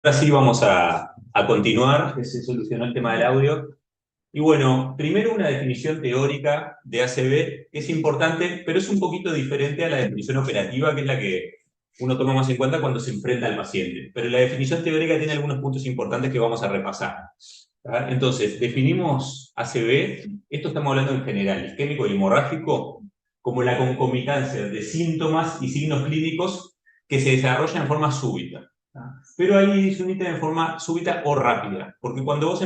Ahora sí vamos a continuar, que se solucionó el tema del audio. Y bueno, primero una definición teórica de ACV es importante, pero es un poquito diferente a la definición operativa, que es la que uno toma más en cuenta cuando se enfrenta al paciente. Pero la definición teórica tiene algunos puntos importantes que vamos a repasar. ¿Tá? Entonces, definimos ACV, esto estamos hablando en general, isquémico y hemorrágico, como la concomitancia de síntomas y signos clínicos que se desarrollan en forma súbita. Pero ahí se unita en forma súbita o rápida, porque cuando vos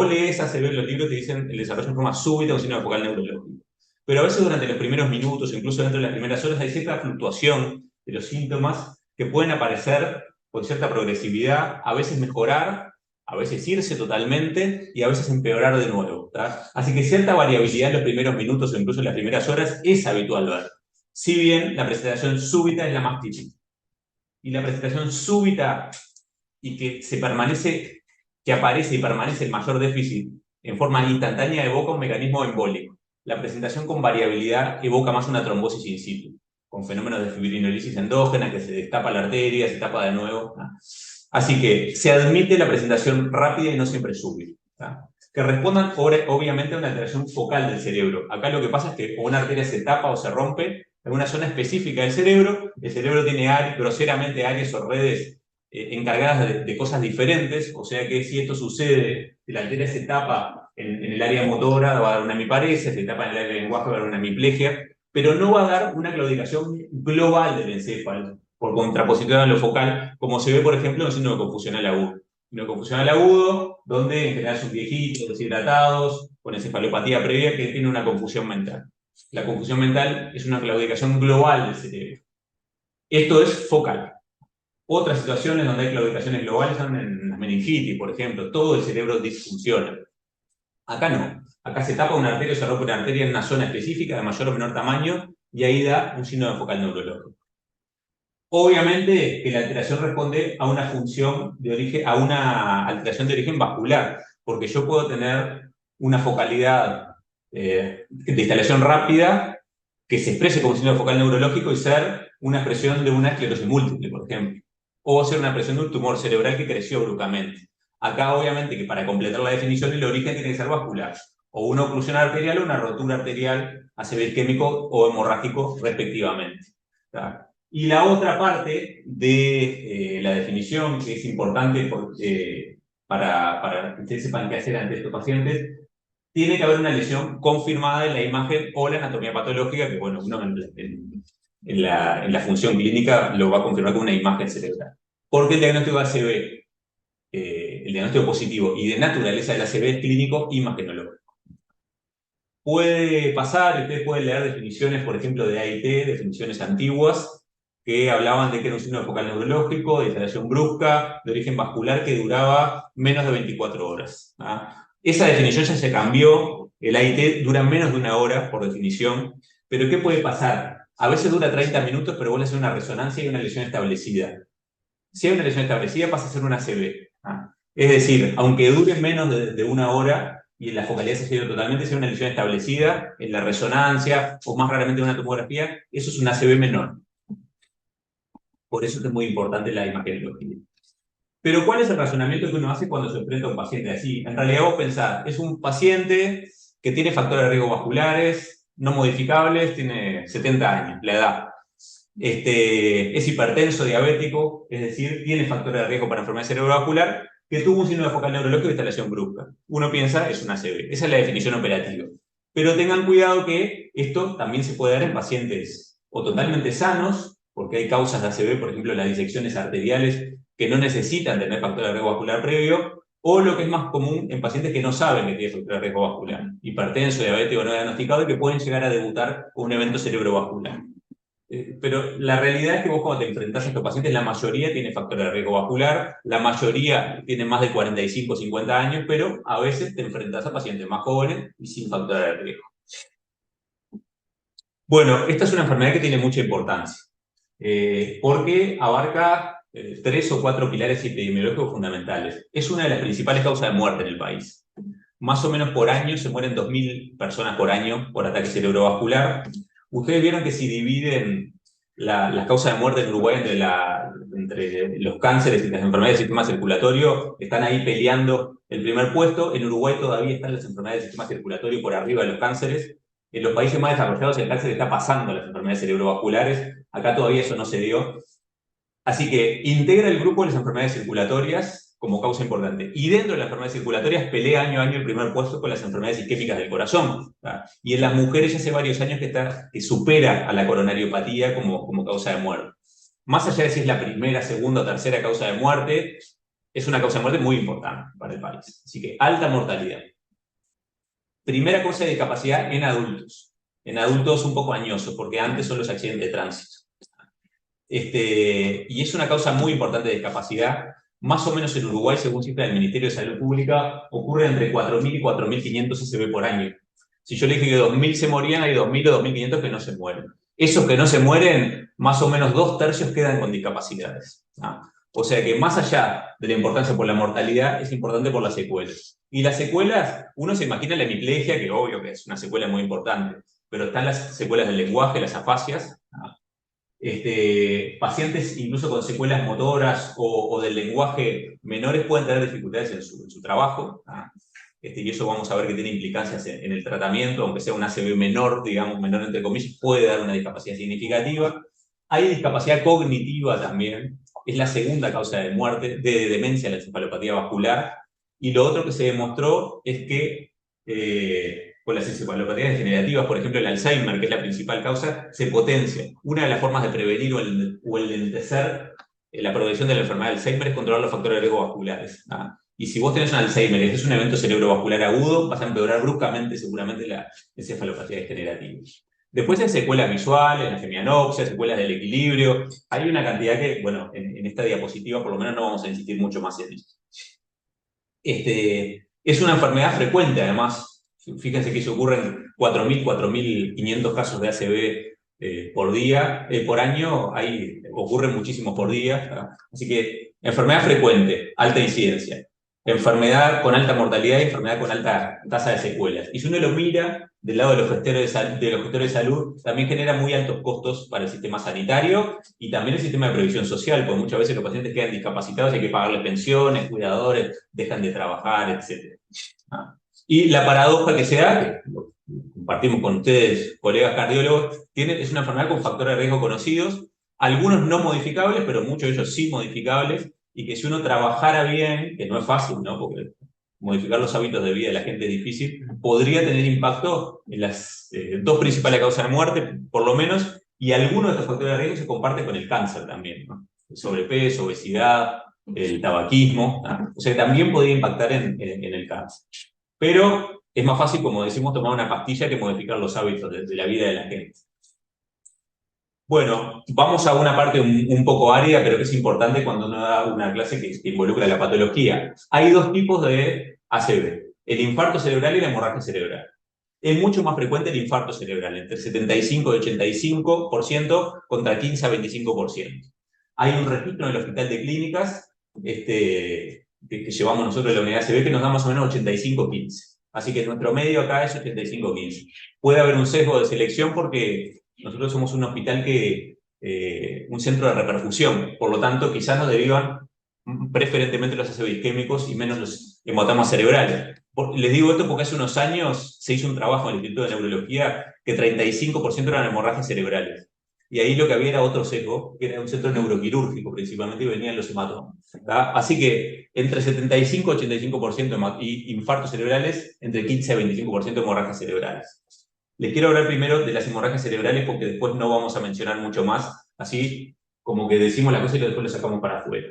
lees ACV, los libros te dicen el desarrollo en forma súbita o síndrome focal neurológico. Pero a veces durante los primeros minutos, incluso dentro de las primeras horas, hay cierta fluctuación de los síntomas que pueden aparecer con cierta progresividad, a veces mejorar, a veces irse totalmente y a veces empeorar de nuevo. ¿Tá? Así que cierta variabilidad en los primeros minutos o incluso en las primeras horas es habitual ver. Si bien la presentación súbita es la más típica. Y la presentación súbita y que aparece y permanece el mayor déficit en forma instantánea evoca un mecanismo embólico. La presentación con variabilidad evoca más una trombosis in situ, con fenómenos de fibrinolisis endógena, que se destapa la arteria, se tapa de nuevo. ¿No? Así que se admite la presentación rápida y no siempre súbita. ¿No? Que respondan obviamente a una alteración focal del cerebro. Acá lo que pasa es que una arteria se tapa o se rompe en una zona específica del cerebro, el cerebro tiene groseramente áreas o redes encargadas de cosas diferentes, o sea que si esto sucede, si la arteria se tapa en el área motora, va a dar una hemiparesia, se tapa en el área de lenguaje, va a dar una hemiplegia, pero no va a dar una claudicación global del encéfalo, por contraposición a lo focal, como se ve, por ejemplo, en el síndrome confusional agudo. Síndrome confusional agudo, donde en general son viejitos, deshidratados, con encefalopatía previa, que tiene una confusión mental. La confusión mental es una claudicación global del cerebro. Esto es focal. Otras situaciones donde hay claudicaciones globales son en las meningitis, por ejemplo. Todo el cerebro disfunciona. Acá no. Acá se tapa una arteria o se rompe una arteria en una zona específica de mayor o menor tamaño y ahí da un síndrome focal neurológico. Obviamente que la alteración responde a una función de origen, a una alteración de origen vascular, porque yo puedo tener una focalidad de instalación rápida que se exprese como síndrome focal neurológico y ser una expresión de una esclerosis múltiple, por ejemplo, o ser una expresión de un tumor cerebral que creció bruscamente. Acá, obviamente, que para completar la definición, el origen tiene que ser vascular, o una oclusión arterial o una rotura arterial ACV isquémico o hemorrágico, respectivamente. ¿Tá? Y la otra parte de la definición, que es importante para que ustedes sepan qué hacer ante estos pacientes, tiene que haber una lesión confirmada en la imagen o la anatomía patológica, que bueno, uno en la función clínica lo va a confirmar con una imagen cerebral. Porque el diagnóstico de ACV, el diagnóstico positivo y de naturaleza del ACV es clínico imagenológico. Puede pasar, ustedes pueden leer definiciones, por ejemplo, de AIT, definiciones antiguas, que hablaban de que era un síndrome focal neurológico, de instalación brusca, de origen vascular, que duraba menos de 24 horas. ¿Ah? Esa definición ya se cambió, el AIT dura menos de una hora, por definición, pero ¿qué puede pasar? A veces dura 30 minutos, pero vos le haces una resonancia y una lesión establecida. Si hay una lesión establecida, pasa a ser una ACV. ¿Ah? Es decir, aunque dure menos de una hora, y la focalidad se ha sido totalmente, si hay una lesión establecida en la resonancia o más raramente en una tomografía, eso es una ACV menor. Por eso es muy importante la imagenología. Pero ¿cuál es el razonamiento que uno hace cuando se enfrenta a un paciente así? En realidad vos pensás, es un paciente que tiene factores de riesgo vasculares no modificables, tiene 70 años, la edad. Es hipertenso, diabético, es decir, tiene factores de riesgo para enfermedad cerebrovascular, que tuvo un síndrome focal neurológico de instalación brusca. Uno piensa, es una ACV. Esa es la definición operativa. Pero tengan cuidado que esto también se puede dar en pacientes o totalmente sanos, porque hay causas de ACV, por ejemplo, las disecciones arteriales que no necesitan tener factor de riesgo vascular previo, o lo que es más común en pacientes que no saben que tienen factor de riesgo vascular, hipertenso, diabético no diagnosticado, y que pueden llegar a debutar con un evento cerebrovascular. Pero la realidad es que vos cuando te enfrentás a estos pacientes, la mayoría tiene factor de riesgo vascular, la mayoría tiene más de 45 o 50 años, pero a veces te enfrentás a pacientes más jóvenes y sin factor de riesgo. Bueno, esta es una enfermedad que tiene mucha importancia, porque abarca 3 o 4 pilares epidemiológicos fundamentales. Es una de las principales causas de muerte en el país. Más o menos por año se mueren 2.000 personas por año por ataque cerebrovascular. Ustedes vieron que si dividen las causas de muerte en Uruguay entre los cánceres y las enfermedades del sistema circulatorio están ahí peleando el primer puesto. En Uruguay todavía están las enfermedades del sistema circulatorio por arriba de los cánceres. En los países más desarrollados el cáncer está pasando a las enfermedades cerebrovasculares. Acá todavía eso no se dio. Así que integra el grupo de las enfermedades circulatorias como causa importante. Y dentro de las enfermedades circulatorias pelea año a año el primer puesto con las enfermedades isquémicas del corazón. ¿Tá? Y en las mujeres ya hace varios años que supera a la coronariopatía como causa de muerte. Más allá de si es la primera, segunda o tercera causa de muerte, es una causa de muerte muy importante para el país. Así que alta mortalidad. Primera causa de discapacidad en adultos. En adultos un poco añosos, porque antes son los accidentes de tránsito. Y es una causa muy importante de discapacidad. Más o menos en Uruguay, según cifras del Ministerio de Salud Pública, ocurre entre 4.000 y 4.500 ACV por año. Si yo le dije que 2.000 se morían, hay 2.000 o 2.500 que no se mueren. Esos que no se mueren, más o menos 2/3 quedan con discapacidades. ¿Ah? O sea que más allá de la importancia por la mortalidad, es importante por las secuelas. Y las secuelas, uno se imagina la hemiplegia, que obvio que es una secuela muy importante, pero están las secuelas del lenguaje, las afasias. ¿Ah? Pacientes incluso con secuelas motoras o del lenguaje menores pueden tener dificultades en su trabajo. ¿Ah? Y eso vamos a ver que tiene implicancias en el tratamiento, aunque sea un ACV menor, digamos, menor entre comillas, puede dar una discapacidad significativa. Hay discapacidad cognitiva también, es la segunda causa de muerte, de demencia, la encefalopatía vascular. Y lo otro que se demostró es que con las encefalopatías degenerativas, por ejemplo el Alzheimer, que es la principal causa, se potencia. Una de las formas de prevenir o enlentecer la progresión de la enfermedad de Alzheimer es controlar los factores de riesgo vasculares. ¿Ah? Y si vos tenés un Alzheimer y es un evento cerebrovascular agudo, vas a empeorar bruscamente seguramente la encefalopatía degenerativa. Después hay secuelas visuales, la gemianopsia, secuelas del equilibrio. Hay una cantidad que, bueno, en esta diapositiva por lo menos no vamos a insistir mucho más en eso. Es una enfermedad frecuente, además. Fíjense que se ocurren 4.000, 4.500 casos de ACV por día, por año, ocurren muchísimos por día. ¿Tá? Así que enfermedad frecuente, alta incidencia. Enfermedad con alta mortalidad y enfermedad con alta tasa de secuelas. Y si uno lo mira del lado de los gestores de salud, también genera muy altos costos para el sistema sanitario y también el sistema de previsión social, porque muchas veces los pacientes quedan discapacitados y hay que pagarles pensiones, cuidadores, dejan de trabajar, etc. ¿Ah? Y la paradoja que se da, que lo compartimos con ustedes, colegas cardiólogos, es una enfermedad con factores de riesgo conocidos, algunos no modificables, pero muchos de ellos sí modificables, y que si uno trabajara bien, que no es fácil, ¿no? Porque modificar los hábitos de vida de la gente es difícil, podría tener impacto en las dos principales causas de muerte, por lo menos, y algunos de estos factores de riesgo se comparten con el cáncer también, ¿no? El sobrepeso, obesidad, el tabaquismo, ¿no? O sea, también podría impactar en el cáncer. Pero es más fácil, como decimos, tomar una pastilla que modificar los hábitos de la vida de la gente. Bueno, vamos a una parte un poco árida, pero que es importante cuando uno da una clase que involucra la patología. Hay dos tipos de ACV, el infarto cerebral y la hemorragia cerebral. Es mucho más frecuente el infarto cerebral, entre 75 y 85% contra 15 a 25%. Hay un registro en el Hospital de Clínicas que llevamos nosotros de la unidad ACV que nos da más o menos 85-15. Así que nuestro medio acá es 85-15. Puede haber un sesgo de selección porque nosotros somos un hospital un centro de reperfusión, por lo tanto quizás nos derivan preferentemente los ACV isquémicos y menos los hematomas cerebrales. Les digo esto porque hace unos años se hizo un trabajo en el Instituto de Neurología que 35% eran hemorragias cerebrales. Y ahí lo que había era otro sesgo, que era un centro neuroquirúrgico principalmente, y venían los hematomas. ¿Tá? Así que entre 75 y 85% infartos cerebrales, entre 15 a 25% hemorragias cerebrales. Les quiero hablar primero de las hemorragias cerebrales porque después no vamos a mencionar mucho más, así como que decimos la cosa y después lo sacamos para afuera.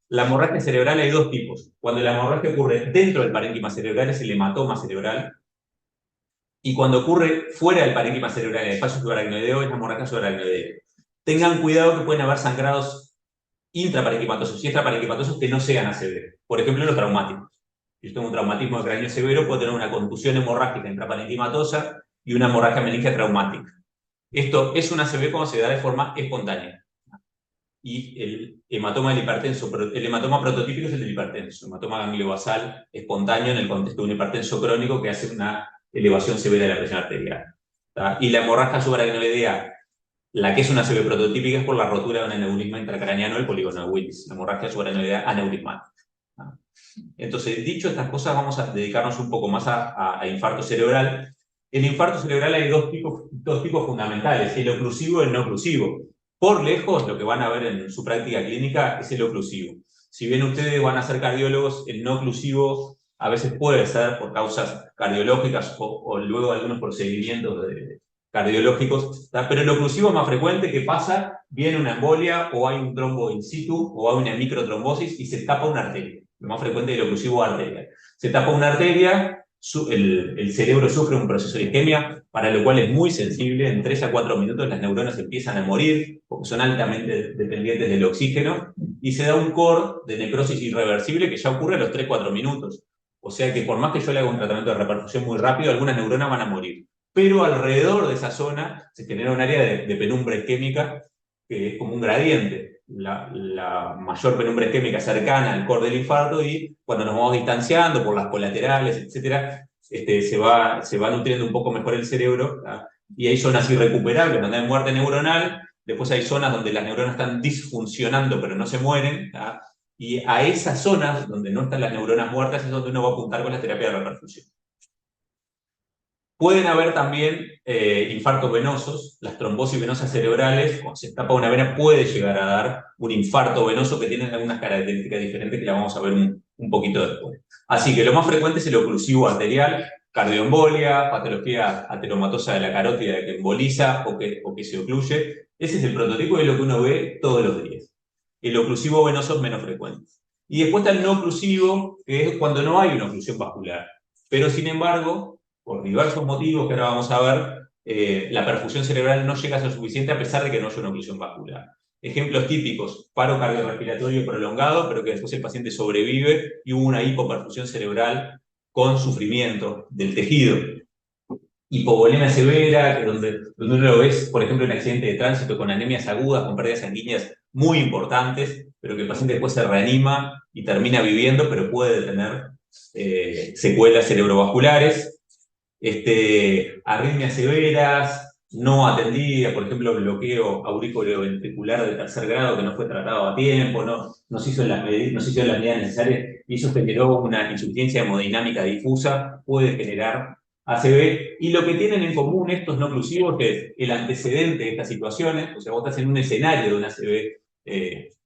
La hemorragia cerebral hay dos tipos. Cuando la hemorragia ocurre dentro del parénquima cerebral es el hematoma cerebral, y cuando ocurre fuera del parénquima cerebral, en el espacio subaracnoideo, es la hemorragia subaracnoidea. Tengan cuidado que pueden haber sangrados intraparenquimatosos y extraparenquimatosos que no sean ACV. Por ejemplo, los traumáticos. Si yo tengo un traumatismo de cráneo severo, puedo tener una contusión hemorrágica intraparenquimatosa y una hemorragia meningia traumática. Esto es una ACV cuando se da de forma espontánea. Y el hematoma del hipertenso, el hematoma prototípico es el del hipertenso, el hematoma gangliobasal espontáneo en el contexto de un hipertenso crónico que hace una elevación severa de la presión arterial. ¿Tá? Y la hemorragia subaracnoidea La que es una ACV prototípica es por la rotura de un aneurisma intracraneano del polígono de Willis, la hemorragia subaracnoidea aneurismática. Entonces, dicho estas cosas, vamos a dedicarnos un poco más a infarto cerebral. En infarto cerebral hay dos tipos fundamentales, el oclusivo y el no oclusivo. Por lejos, lo que van a ver en su práctica clínica es el oclusivo. Si bien ustedes van a ser cardiólogos, el no oclusivo a veces puede ser por causas cardiológicas o luego algunos procedimientos cardiológicos, pero el oclusivo más frecuente que pasa, viene una embolia o hay un trombo in situ o hay una microtrombosis y se tapa una arteria. Lo más frecuente es el oclusivo arterial. Se tapa una arteria, el cerebro sufre un proceso de isquemia, para lo cual es muy sensible. En 3 a 4 minutos las neuronas empiezan a morir, porque son altamente dependientes del oxígeno, y se da un core de necrosis irreversible que ya ocurre a los 3-4 minutos. O sea que por más que yo le haga un tratamiento de reperfusión muy rápido, algunas neuronas van a morir. Pero alrededor de esa zona se genera un área de penumbra isquémica que es como un gradiente. La mayor penumbra isquémica cercana al core del infarto, y cuando nos vamos distanciando por las colaterales, etc., se va nutriendo un poco mejor el cerebro, ¿tá? Y hay zonas irrecuperables donde hay muerte neuronal, después hay zonas donde las neuronas están disfuncionando pero no se mueren, ¿tá? Y a esas zonas donde no están las neuronas muertas es donde uno va a apuntar con la terapia de reperfusión. Pueden haber también infartos venosos, las trombosis venosas cerebrales. Cuando se tapa una vena puede llegar a dar un infarto venoso que tiene algunas características diferentes que la vamos a ver un poquito después. Así que lo más frecuente es el oclusivo arterial, cardioembolia, patología ateromatosa de la carótida que emboliza o que se ocluye. Ese es el prototipo de lo que uno ve todos los días. El oclusivo venoso es menos frecuente. Y después está el no oclusivo, que es cuando no hay una oclusión vascular. Pero sin embargo, por diversos motivos que ahora vamos a ver, la perfusión cerebral no llega a ser suficiente a pesar de que no haya una oclusión vascular. Ejemplos típicos: paro cardiorrespiratorio prolongado, pero que después el paciente sobrevive y hubo una hipoperfusión cerebral con sufrimiento del tejido. Hipovolemia severa, que donde uno lo ve, por ejemplo, en accidente de tránsito con anemias agudas, con pérdidas sanguíneas muy importantes, pero que el paciente después se reanima y termina viviendo, pero puede tener secuelas cerebrovasculares. Arritmias severas, no atendidas, por ejemplo, bloqueo auriculoventricular de tercer grado que no fue tratado a tiempo, no se hizo las medidas necesarias, y eso generó una insuficiencia hemodinámica difusa, puede generar ACV. Y lo que tienen en común estos no oclusivos es el antecedente de estas situaciones. O sea, vos estás en un escenario de un ACV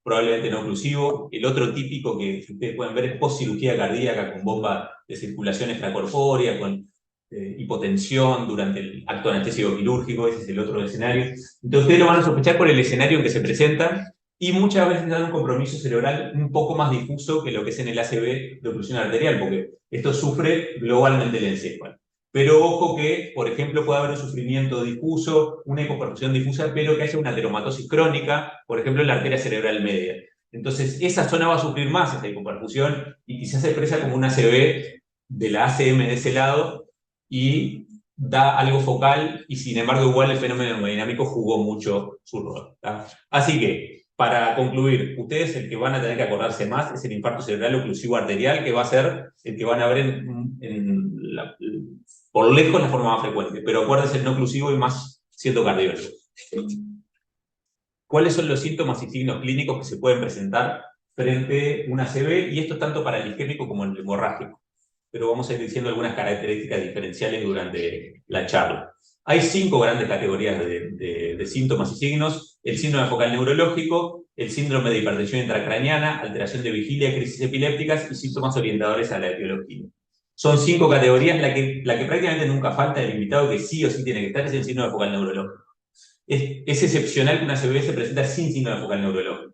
probablemente no oclusivo. El otro típico que ustedes pueden ver es postcirugía cardíaca con bomba de circulación extracorpórea, con hipotensión durante el acto anestésico quirúrgico. Ese es el otro escenario. Entonces ustedes lo van a sospechar por el escenario en que se presentan, y muchas veces dan un compromiso cerebral un poco más difuso que lo que es en el ACV de oclusión arterial, porque esto sufre globalmente el encéfalo. Pero ojo que, por ejemplo, puede haber un sufrimiento difuso, una hipoperfusión difusa, pero que haya una ateromatosis crónica, por ejemplo, en la arteria cerebral media. Entonces, esa zona va a sufrir más esa hipoperfusión y quizás se expresa como una ACV de la ACM de ese lado y da algo focal, y sin embargo igual el fenómeno hemodinámico jugó mucho su rol, ¿tá? Así que, para concluir, ustedes el que van a tener que acordarse más es el infarto cerebral oclusivo arterial, que va a ser el que van a ver por lejos la forma más frecuente, pero acuérdense el no oclusivo y más siendo cardiólogo. ¿Cuáles son los síntomas y signos clínicos que se pueden presentar frente a una ACV? Y esto es tanto para el isquémico como el hemorrágico, pero vamos a ir diciendo algunas características diferenciales durante la charla. Hay 5 grandes categorías de síntomas y signos: el síndrome focal neurológico, el síndrome de hipertensión intracraneana, alteración de vigilia, crisis epilépticas y síntomas orientadores a la etiología. Son 5 categorías. La que prácticamente nunca falta, el invitado que sí o sí tiene que estar, es el síndrome focal neurológico. Es excepcional que una CVD se presenta sin síndrome focal neurológico.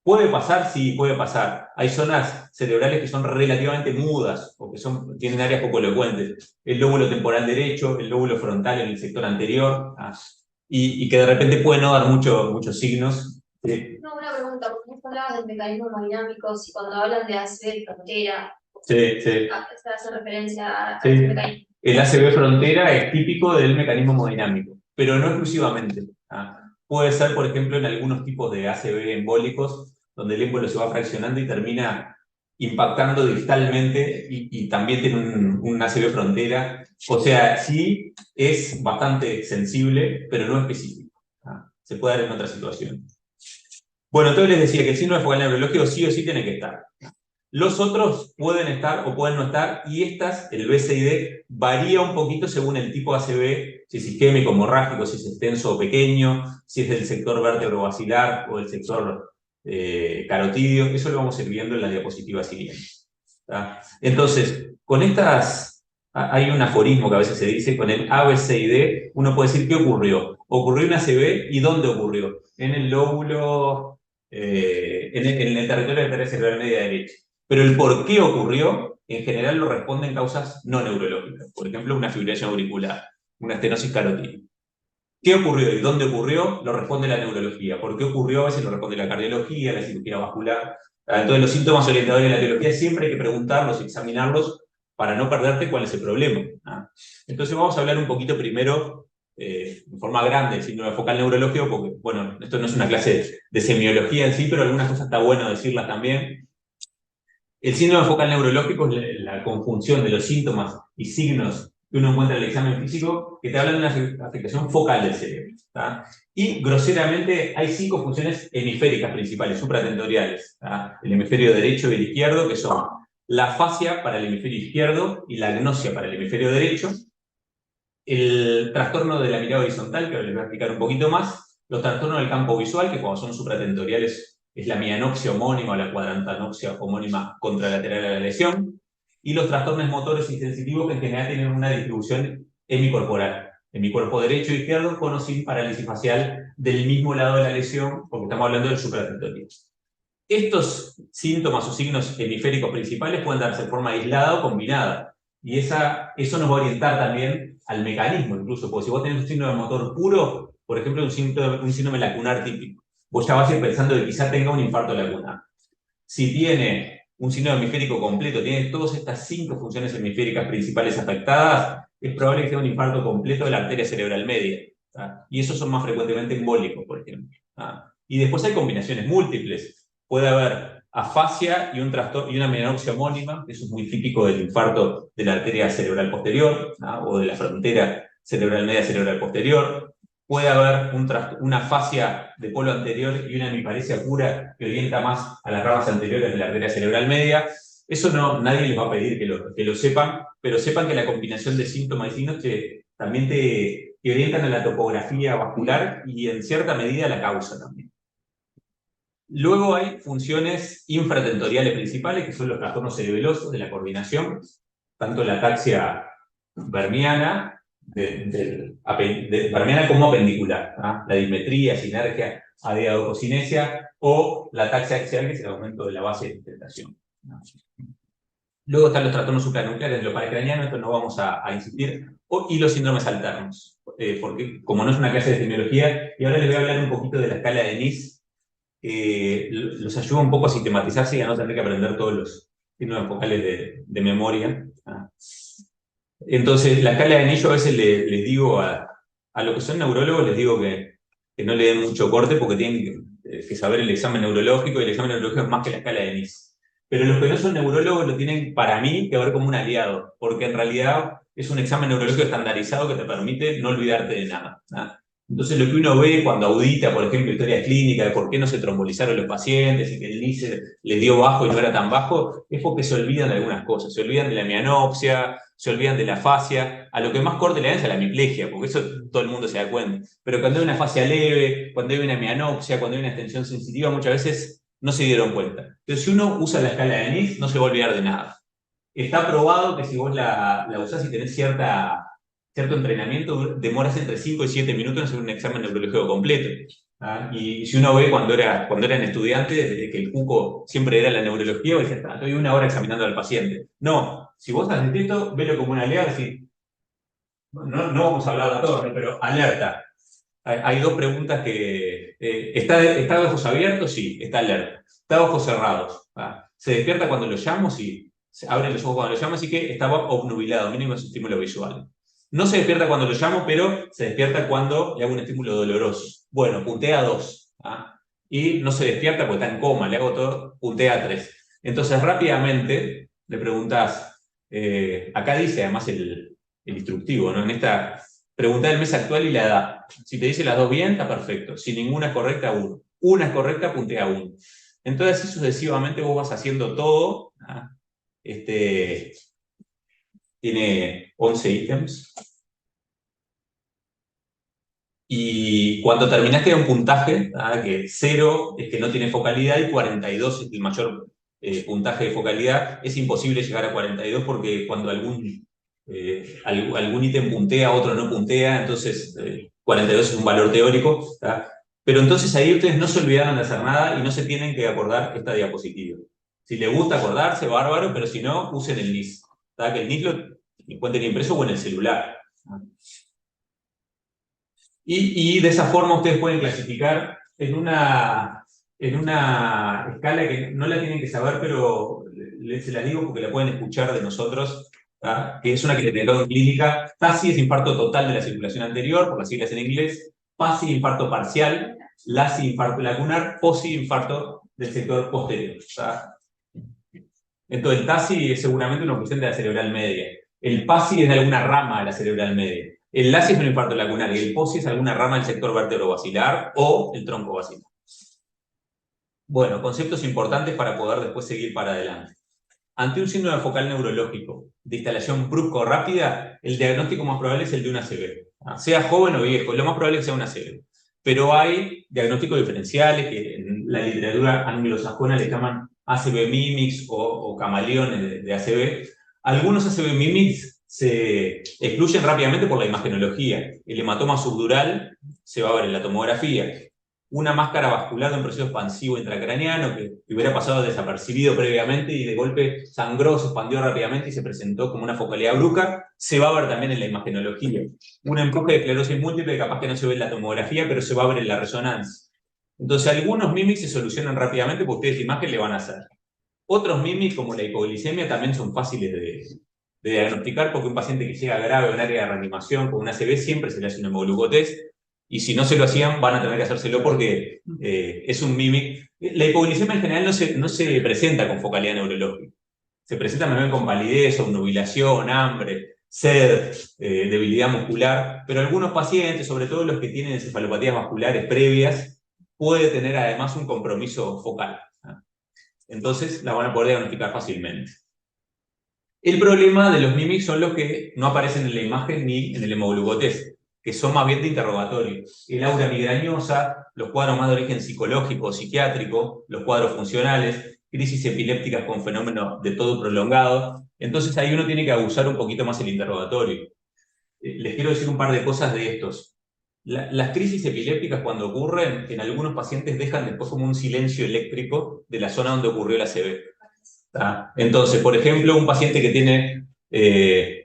¿Puede pasar? Sí, puede pasar. Hay zonas cerebrales que son relativamente mudas o que tienen áreas poco elocuentes. El lóbulo temporal derecho, el lóbulo frontal en el sector anterior, y que de repente pueden no dar muchos signos. No, una pregunta, porque vos hablabas del mecanismo hemodinámico, y cuando hablan de ACV frontera, sí. ¿se hace referencia a sí. ese mecanismo? El ACV frontera es típico del mecanismo hemodinámico, pero no exclusivamente. Puede ser, por ejemplo, en algunos tipos de ACV embólicos, donde el émbolo se va fraccionando y termina impactando distalmente, y también tiene un ACV frontera. O sea, sí es bastante sensible, pero no específico. se puede dar en otra situación. Bueno, entonces les decía que el síndrome focal neurológico sí o sí tiene que estar. Los otros pueden estar o pueden no estar, y el BCID, varía un poquito según el tipo de ACV, si es isquémico, hemorrágico, si es extenso o pequeño, si es del sector vértebro-basilar o del sector carotidio. Eso lo vamos a ir viendo en la diapositiva siguiente. ¿Tá? Entonces, con estas, hay un aforismo que a veces se dice, con el ABCD, uno puede decir qué ocurrió. Ocurrió una ACV, ¿y dónde ocurrió? En el lóbulo, en el territorio de la arteria cerebral media derecha. Pero el por qué ocurrió, en general lo responden causas no neurológicas. Por ejemplo, una fibrilación auricular, una estenosis carotídea. ¿Qué ocurrió y dónde ocurrió? Lo responde la neurología. ¿Por qué ocurrió? A veces lo responde la cardiología, la cirugía vascular. Entonces, los síntomas orientadores de la teología siempre hay que preguntarlos, examinarlos, para no perderte cuál es el problema. Entonces, vamos a hablar un poquito primero, en forma grande, del síndrome focal neurológico, porque, bueno, esto no es una clase de semiología en sí, pero algunas cosas está bueno decirlas también. El síndrome focal neurológico es la conjunción de los síntomas y signos que uno encuentra en el examen físico que te hablan de una afectación focal del cerebro. ¿Tá? Y groseramente hay 5 funciones hemisféricas principales, supratentoriales. ¿Tá? El hemisferio derecho y el izquierdo, que son la fascia para el hemisferio izquierdo y la agnosia para el hemisferio derecho. El trastorno de la mirada horizontal, que ahora les voy a explicar un poquito más. Los trastornos del campo visual, que cuando son supratentoriales es la mianopsia homónima o la cuadrantanoxia homónima contralateral a la lesión, y los trastornos motores y sensitivos, que en general tienen una distribución hemicorporal, hemicuerpo derecho e izquierdo, con o sin parálisis facial del mismo lado de la lesión, porque estamos hablando del supratentorial. Estos síntomas o signos hemisféricos principales pueden darse de forma aislada o combinada, y eso nos va a orientar también al mecanismo, incluso, porque si vos tenés un síndrome motor puro, por ejemplo, un síndrome lacunar típico, vos ya vas a ir pensando que quizá tenga un infarto lacunar. Si tiene un síndrome hemisférico completo, tiene todas estas 5 funciones hemisféricas principales afectadas, es probable que sea un infarto completo de la arteria cerebral media. ¿Tá? Y esos son más frecuentemente embólicos, por ejemplo. ¿Tá? Y después hay combinaciones múltiples. Puede haber afasia y una menopsia homónima, eso es muy típico del infarto de la arteria cerebral posterior, ¿tá? O de la frontera cerebral media cerebral posterior. Puede haber una fascia de polo anterior y una hemiparesia pura que orienta más a las ramas anteriores de la arteria cerebral media. Eso nadie les va a pedir que lo sepan, pero sepan que la combinación de síntomas y signos también te orientan a la topografía vascular y en cierta medida a la causa también. Luego hay funciones infratentoriales principales, que son los trastornos cerebelosos de la coordinación, tanto la ataxia vermiana, vermiana como apendicular, ¿tá? La dismetría, sinergia, adiadoconcinesia, o la ataxia axial, que es el aumento de la base de sustentación. Luego están los trastornos supranucleares de los paracranianos, esto no vamos a insistir, y los síndromes alternos, porque como no es una clase de semiología, y ahora les voy a hablar un poquito de la escala de Nice, los ayuda un poco a sistematizarse y a no tener que aprender todos los síndromes focales de memoria. Entonces, la escala de Nice, a veces les digo a los que son neurólogos, les digo que no le den mucho corte porque tienen que saber el examen neurológico, y el examen neurológico es más que la escala de Nice. Pero los que no son neurólogos lo tienen, para mí, que ver como un aliado, porque en realidad es un examen neurológico estandarizado que te permite no olvidarte de nada. Entonces, lo que uno ve cuando audita, por ejemplo, historias clínicas de por qué no se trombolizaron los pacientes y que el NICE le dio bajo y no era tan bajo, es porque se olvidan de algunas cosas. Se olvidan de la mianopsia, se olvidan de la fascia. A lo que más corte le dan es a la hemiplegia, porque eso todo el mundo se da cuenta. Pero cuando hay una fascia leve, cuando hay una mianopsia, cuando hay una extensión sensitiva, muchas veces no se dieron cuenta. Entonces, si uno usa la escala de Nice, no se va a olvidar de nada. Está probado que si vos la usás y tenés cierto entrenamiento, demoras entre 5 y 7 minutos en hacer un examen neurológico completo. Y si uno ve cuando eran estudiantes, desde que el cuco siempre era la neurología, vos decís, estoy 1 hora examinando al paciente. No, si vos haces esto, velo como una aliada, decir, no vamos a hablar de todo, pero alerta. Hay 2 preguntas que... ¿Está de ojos abiertos? Sí, está alerta. ¿Está de ojos cerrados? ¿Se despierta cuando lo llamo? Sí. Se abre los ojos cuando lo llamo, así que estaba obnubilado, mínimo estímulo visual. No se despierta cuando lo llamo, pero se despierta cuando le hago un estímulo doloroso. Bueno, puntea 2. Y no se despierta porque está en coma, le hago todo, puntea 3. Entonces rápidamente le preguntás, acá dice además el instructivo, ¿no? En esta Preguntá el mes actual y la edad. Si te dice las dos bien, está perfecto. Si ninguna es correcta, 1. Una es correcta, puntea 1. Entonces, así sucesivamente vos vas haciendo todo. Tiene 11 ítems. Y cuando terminás queda un puntaje, que 0 es que no tiene focalidad y 42 es el mayor puntaje de focalidad. Es imposible llegar a 42 porque cuando algún ítem puntea, otro no puntea, entonces 42 es un valor teórico. ¿Tá? Pero entonces ahí ustedes no se olvidaron de hacer nada y no se tienen que acordar esta diapositiva. Si les gusta acordarse, bárbaro, pero si no, usen el NIS. ¿Tá? Que el NIS lo encuentren impreso o en el celular. Y de esa forma ustedes pueden clasificar en una escala que no la tienen que saber, pero se las digo porque la pueden escuchar de nosotros, ¿tá? Que es una criteriología clínica. TASI es infarto total de la circulación anterior, por las siglas en inglés. PASI, infarto parcial. LASI, infarto lacunar. POSI, infarto del sector posterior. ¿Tá? Entonces, el TASI es seguramente una oclusión de la cerebral media. El PASI es de alguna rama de la cerebral media. El LASI es un infarto lacunar y el POSI es alguna rama del sector vértebro-basilar o el tronco basilar. Bueno, conceptos importantes para poder después seguir para adelante. Ante un síndrome focal neurológico de instalación brusca o rápida, el diagnóstico más probable es el de un ACV. Sea joven o viejo, lo más probable es que sea un ACV. Pero hay diagnósticos diferenciales que en la literatura anglosajona le llaman ACV mimics o camaleones de ACV. Algunos ACV mimics se excluyen rápidamente por la imagenología. El hematoma subdural se va a ver en la tomografía. Una máscara vascular de un proceso expansivo intracraneano que hubiera pasado desapercibido previamente y de golpe sangró, se expandió rápidamente y se presentó como una focalidad brusca, se va a ver también en la imagenología. Un empuje de esclerosis múltiple capaz que no se ve en la tomografía, pero se va a ver en la resonancia. Entonces algunos mimics se solucionan rápidamente porque ustedes imagen le van a hacer. Otros mimics, como la hipoglicemia, también son fáciles de diagnosticar porque un paciente que llega grave a un área de reanimación con una ACV siempre se le hace un hemoglucotest. Y si no se lo hacían, van a tener que hacérselo porque es un mimic. La hipoglicemia en general no se presenta con focalidad neurológica. Se presenta más bien con palidez, obnubilación, hambre, sed, debilidad muscular. Pero algunos pacientes, sobre todo los que tienen encefalopatías vasculares previas, puede tener además un compromiso focal. Entonces la van a poder diagnosticar fácilmente. El problema de los mimics son los que no aparecen en la imagen ni en el hemoglucotest, que son más bien de interrogatorio. El aura migrañosa, los cuadros más de origen psicológico o psiquiátrico, los cuadros funcionales, crisis epilépticas con fenómenos de todo prolongado. Entonces ahí uno tiene que abusar un poquito más el interrogatorio. Les quiero decir un par de cosas de estos. Las crisis epilépticas cuando ocurren, en algunos pacientes dejan después como un silencio eléctrico de la zona donde ocurrió la ACV. Entonces, por ejemplo, un paciente que tiene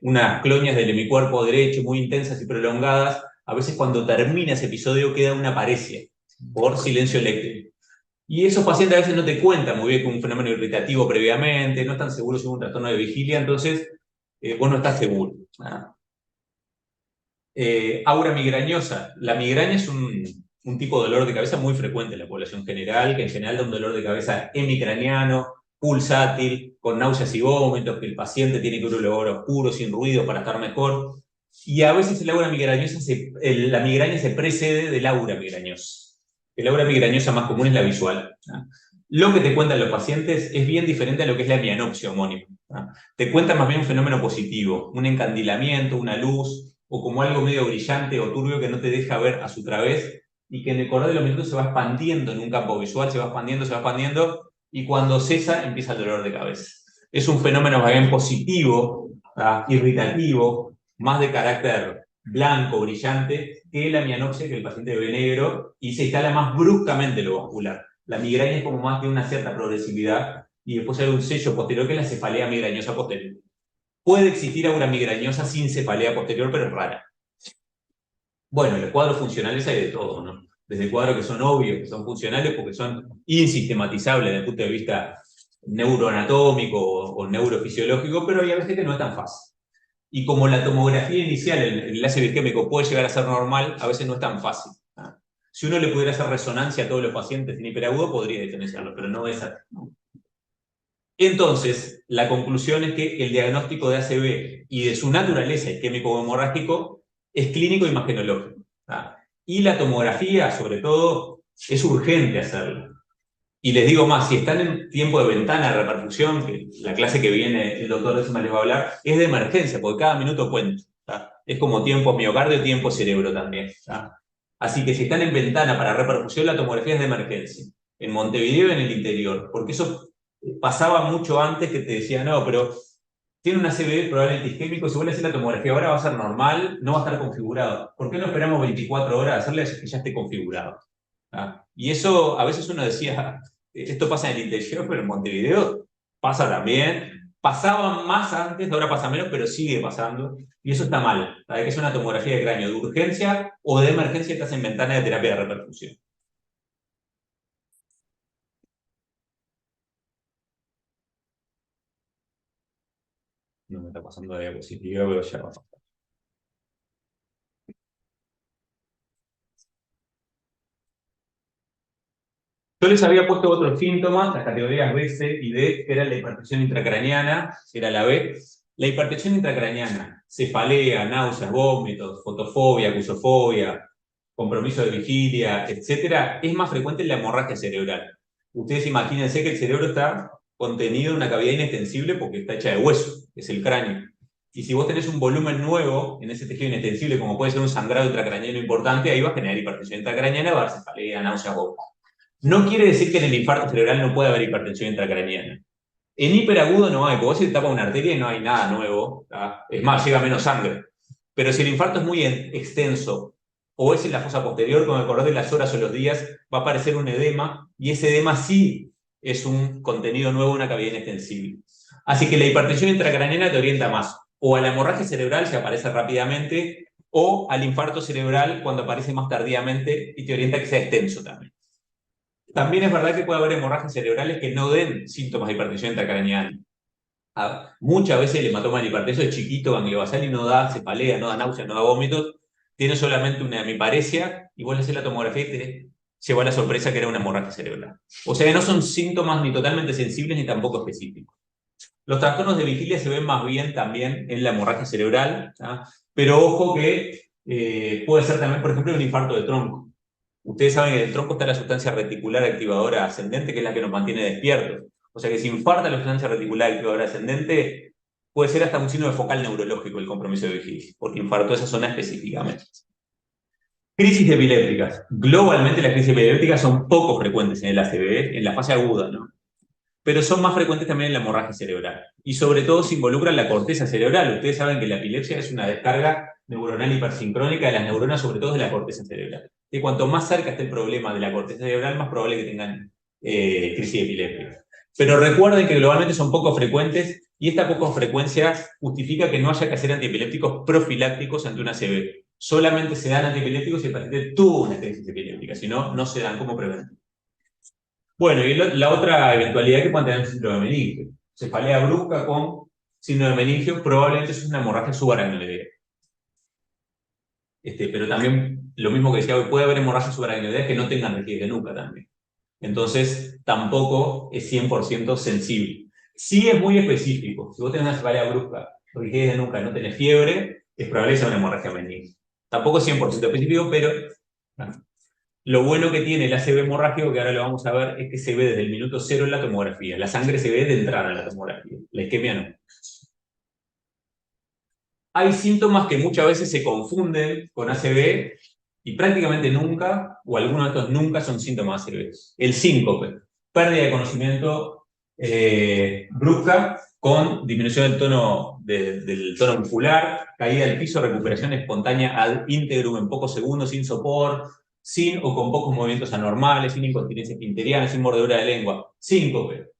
unas clonias del hemicuerpo derecho muy intensas y prolongadas, a veces cuando termina ese episodio queda una paresia por silencio eléctrico. Y esos pacientes a veces no te cuentan muy bien con un fenómeno irritativo previamente, no están seguros si es un trastorno de vigilia, entonces vos no estás seguro. Aura migrañosa. La migraña es un tipo de dolor de cabeza muy frecuente en la población general, que en general da un dolor de cabeza hemicraniano, pulsátil, con náuseas y vómitos, que el paciente tiene que ir a un lugar oscuro, sin ruido, para estar mejor. Y a veces el aura migrañosa la migraña se precede del aura migrañosa. El aura migrañosa más común es la visual. Lo que te cuentan los pacientes es bien diferente a lo que es la mianopsia homónima. Te cuentan más bien un fenómeno positivo, un encandilamiento, una luz, o como algo medio brillante o turbio que no te deja ver a su través, y que en el correr de los minutos se va expandiendo en un campo visual, se va expandiendo, y cuando cesa empieza el dolor de cabeza. Es un fenómeno más bien positivo, irritativo, más de carácter blanco, brillante, que la mianopsia, que el paciente ve negro, y se instala más bruscamente lo vascular. La migraña es como más de una cierta progresividad, y después hay un sello posterior que es la cefalea migrañosa posterior. Puede existir aura migrañosa sin cefalea posterior, pero es rara. Bueno, en los cuadros funcionales hay de todo, ¿no? Desde cuadros que son obvios, que son funcionales porque son insistematizables desde el punto de vista neuroanatómico o neurofisiológico, pero hay a veces que no es tan fácil. Y como la tomografía inicial, el enlace bioquímico puede llegar a ser normal, a veces no es tan fácil. Si uno le pudiera hacer resonancia a todos los pacientes en hiperagudo, podría diferenciarlo, pero no es así. Entonces, la conclusión es que el diagnóstico de ACV y de su naturaleza isquémico hemorrágico es clínico e imagenológico. Y la tomografía, sobre todo, es urgente hacerla. Y les digo más, si están en tiempo de ventana de reperfusión, que la clase que viene el doctor Décima les va a hablar, es de emergencia, porque cada minuto cuenta. Es como tiempo miocardio, tiempo cerebro también. Así que si están en ventana para reperfusión, la tomografía es de emergencia. En Montevideo, en el interior. Porque eso pasaba mucho antes que te decía, no, pero tiene una CBD probablemente isquémico, si vos le haces la tomografía ahora va a ser normal, no va a estar configurado. ¿Por qué no esperamos 24 horas a hacerle que ya esté configurado? Y eso, a veces uno decía, esto pasa en el interior, pero en Montevideo pasa también. Pasaba más antes, ahora pasa menos, pero sigue pasando. Y eso está mal. Hay que hacer una tomografía de cráneo de urgencia o de emergencia que en ventana de terapia de repercusión. No me está pasando la diapositiva, pero ya va. Yo les había puesto otros síntomas, las categorías B, C y D, que era la hipertensión intracraniana, era la B. La hipertensión intracraniana, cefalea, náuseas, vómitos, fotofobia, acusofobia, compromiso de vigilia, etcétera, es más frecuente en la hemorragia cerebral. Ustedes imagínense que el cerebro está contenido en una cavidad inextensible porque está hecha de hueso, que es el cráneo. Y si vos tenés un volumen nuevo en ese tejido inextensible, como puede ser un sangrado intracraniano importante, ahí va a generar hipertensión intracraniana, va a haber cefalea, náuseas, vómitos. No quiere decir que en el infarto cerebral no pueda haber hipertensión intracraniana. En hiperagudo no hay, porque vos se tapa una arteria y no hay nada nuevo. Es más, llega menos sangre. Pero si el infarto es muy extenso o es en la fosa posterior, con el correr de las horas o los días, va a aparecer un edema y ese edema sí es un contenido nuevo, una cavidad inextensible. Así que la hipertensión intracraniana te orienta más o a la hemorragia cerebral si aparece rápidamente o al infarto cerebral cuando aparece más tardíamente y te orienta a que sea extenso también. También es verdad que puede haber hemorragias cerebrales que no den síntomas de hipertensión intracraneal. Muchas veces el hematoma del hipertenso es chiquito, gangliobasal, y no da cefalea, no da náuseas, no da vómitos. Tiene solamente una hemiparesia y vos le haces la tomografía y te lleva la sorpresa que era una hemorragia cerebral. O sea que no son síntomas ni totalmente sensibles ni tampoco específicos. Los trastornos de vigilia se ven más bien también en la hemorragia cerebral, pero ojo que puede ser también, por ejemplo, un infarto de tronco. Ustedes saben que en el tronco está la sustancia reticular activadora ascendente, que es la que nos mantiene despiertos. O sea que si infarta la sustancia reticular activadora ascendente, puede ser hasta un signo de focal neurológico el compromiso de vigilia, porque infartó esa zona específicamente. Crisis epilépticas. Globalmente las crisis epilépticas son poco frecuentes en el ACV, en la fase aguda, ¿no? Pero son más frecuentes también en la hemorragia cerebral. Y sobre todo se involucra en la corteza cerebral. Ustedes saben que la epilepsia es una descarga neuronal hipersincrónica de las neuronas, sobre todo de la corteza cerebral. Y cuanto más cerca esté el problema de la corteza cerebral, más probable que tengan crisis epiléptica. Pero recuerden que globalmente son poco frecuentes y esta poca frecuencia justifica que no haya que hacer antiepilépticos profilácticos ante una ACV. Solamente se dan antiepilépticos si el paciente tuvo una crisis epiléptica, si no, no se dan como preventivo. Bueno, y la otra eventualidad que pueden tener un síndrome de meningio. Cefalea brusca con síndrome de meningio probablemente es una hemorragia subaracnoidea. Pero también, lo mismo que decía hoy, puede haber hemorragias subaracnoideas que no tengan rigidez de nuca también. Entonces, tampoco es 100% sensible. Sí es muy específico. Si vos tenés una cefalea brusca, rigidez de nuca, no tenés fiebre, es probable que sea una hemorragia meningio. Tampoco es 100% específico, pero lo bueno que tiene el ACV hemorrágico, que ahora lo vamos a ver, es que se ve desde el minuto cero en la tomografía. La sangre se ve de entrada en la tomografía. La isquemia no. Hay síntomas que muchas veces se confunden con ACV y prácticamente nunca, o algunos de estos nunca, son síntomas ACV. El síncope, pérdida de conocimiento brusca con disminución del tono muscular, caída del piso, recuperación espontánea ad integrum en pocos segundos, sin sopor, sin o con pocos movimientos anormales, sin incontinencia esfinteriana, sin mordedura de lengua. Síncope.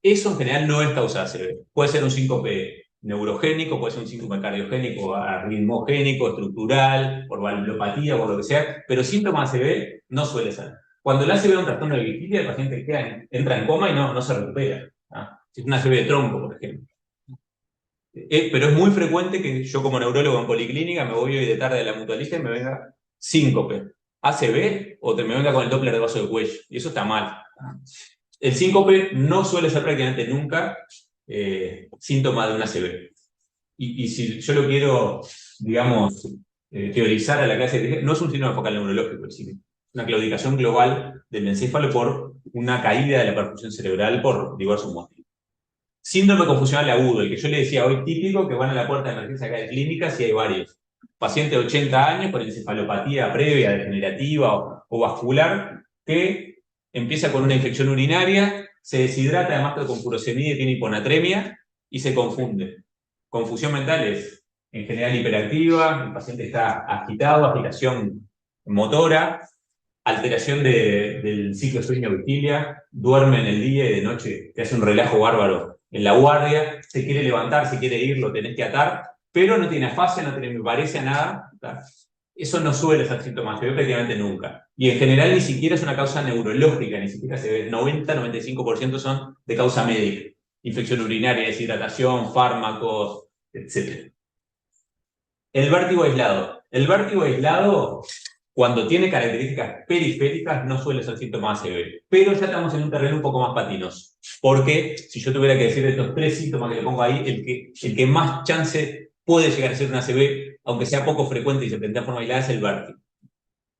Eso en general no es causa de ACV. Puede ser un síncope neurogénico, puede ser un síncope cardiogénico, arritmogénico, estructural, por valvulopatía, por lo que sea, pero síntomas ACV no suele ser. Cuando el ACV es un trastorno de vigilia, el paciente entra en coma y no se recupera. Si es una ACV de tronco, por ejemplo. Pero es muy frecuente que yo como neurólogo en policlínica me voy hoy de tarde a la mutualista y me venga síncope. ACV o me venga con el Doppler de vaso de cuello. Y eso está mal. El síncope no suele ser prácticamente nunca síntoma de una ACV. Y si yo lo quiero, digamos, teorizar a la clase de no es un síndrome focal neurológico, es decir, una claudicación global del encéfalo por una caída de la perfusión cerebral por diversos motivos. Síndrome confusional agudo, el que yo le decía hoy típico, que van a la puerta de emergencia acá de clínicas y hay varios. Paciente de 80 años con encefalopatía previa, degenerativa o vascular, que empieza con una infección urinaria, se deshidrata además con furosemida y tiene hiponatremia y se confunde. Confusión mental es en general hiperactiva, el paciente está agitado, agitación motora, alteración del ciclo sueño-vigilia, duerme en el día y de noche te hace un relajo bárbaro en la guardia, se quiere levantar, se quiere ir, lo tenés que atar, pero no tiene afasia, no tiene parece a nada. Eso no suele ser síntoma, se ve prácticamente nunca. Y en general ni siquiera es una causa neurológica, ni siquiera se ve. 90-95% son de causa médica. Infección urinaria, deshidratación, fármacos, etc. El vértigo aislado. El vértigo aislado, cuando tiene características periféricas, no suele ser síntoma ACV. Pero ya estamos en un terreno un poco más patinoso. Porque si yo tuviera que decir estos 3 síntomas que le pongo ahí, el que más chance puede llegar a ser un ACV, aunque sea poco frecuente y se presenta de forma aislada, es el vértigo.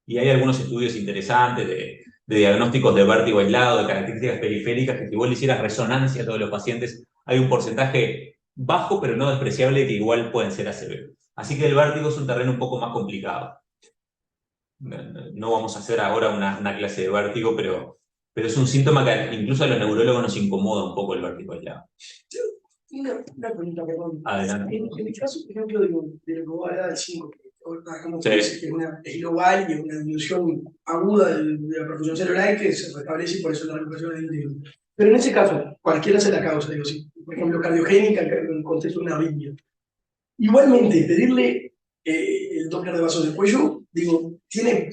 Y hay algunos estudios interesantes de diagnósticos de vértigo aislado, de características periféricas, que si vos le hicieras resonancia a todos los pacientes, hay un porcentaje bajo, pero no despreciable, que igual pueden ser ACV. Así que el vértigo es un terreno un poco más complicado. No vamos a hacer ahora una clase de vértigo, pero es un síntoma que incluso a los neurólogos nos incomoda un poco el vértigo aislado. Una pregunta, perdón. Adelante. En el caso, por ejemplo, de lo que vos hablabas del 5, como Sí. que es global y es una disminución aguda de la perfusión cerebral que se restablece y por eso la recuperación es íntegra. Pero en ese caso, cualquiera sea la causa, digo, si, por ejemplo, cardiogénica en el contexto de una arritmia. Igualmente, pedirle el Doppler de vasos de cuello, digo, tiene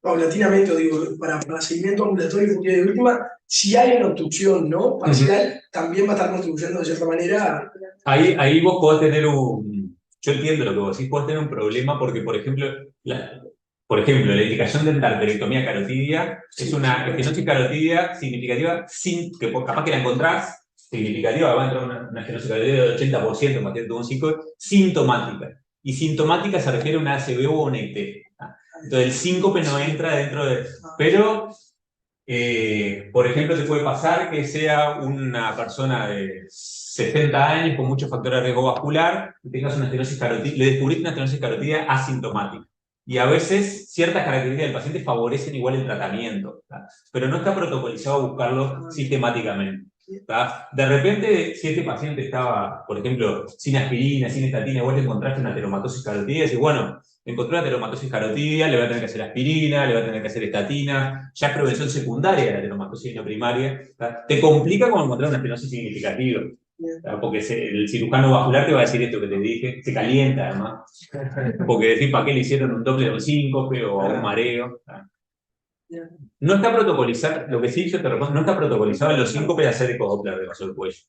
paulatinamente, digo, para seguimiento ambulatorio y de última, si hay una obstrucción, ¿no? Parcial, también va a estar contribuyendo de cierta manera. Ahí vos podés tener yo entiendo lo que vos decís, podés tener un problema porque, por ejemplo, la indicación de endarterectomía carotidia es una estenosis carotidia significativa, que capaz que la encontrás significativa, va a entrar una estenosis carotidia del 80%, en paciente con 5, sintomática. Y sintomática se refiere a una ACV o una IT. Entonces el síncope no entra dentro de... Pero, por ejemplo, te puede pasar que sea una persona de 60 años con muchos factores de riesgo vascular y tengas una estenosis carotidia, le descubriste una estenosis carotidia asintomática. Y a veces ciertas características del paciente favorecen igual el tratamiento, ¿tá? Pero no está protocolizado buscarlo sistemáticamente. ¿Tá? De repente, si este paciente estaba, por ejemplo, sin aspirina, sin estatina, vos le encontraste una ateromatosis carotidia, y bueno, encontró una ateromatosis carotidia, le va a tener que hacer aspirina, le va a tener que hacer estatina, ya es prevención secundaria de la ateromatosis y no primaria. ¿Tá? Te complica como encontrar una estenosis significativa. Porque el cirujano vascular te va a decir esto que te dije, se calienta además, porque decir para qué le hicieron un doble de síncope o un mareo. No está protocolizado, lo que sí yo te respondo, no está protocolizado en los síncopes de hacer ecodoppler de vaso del cuello.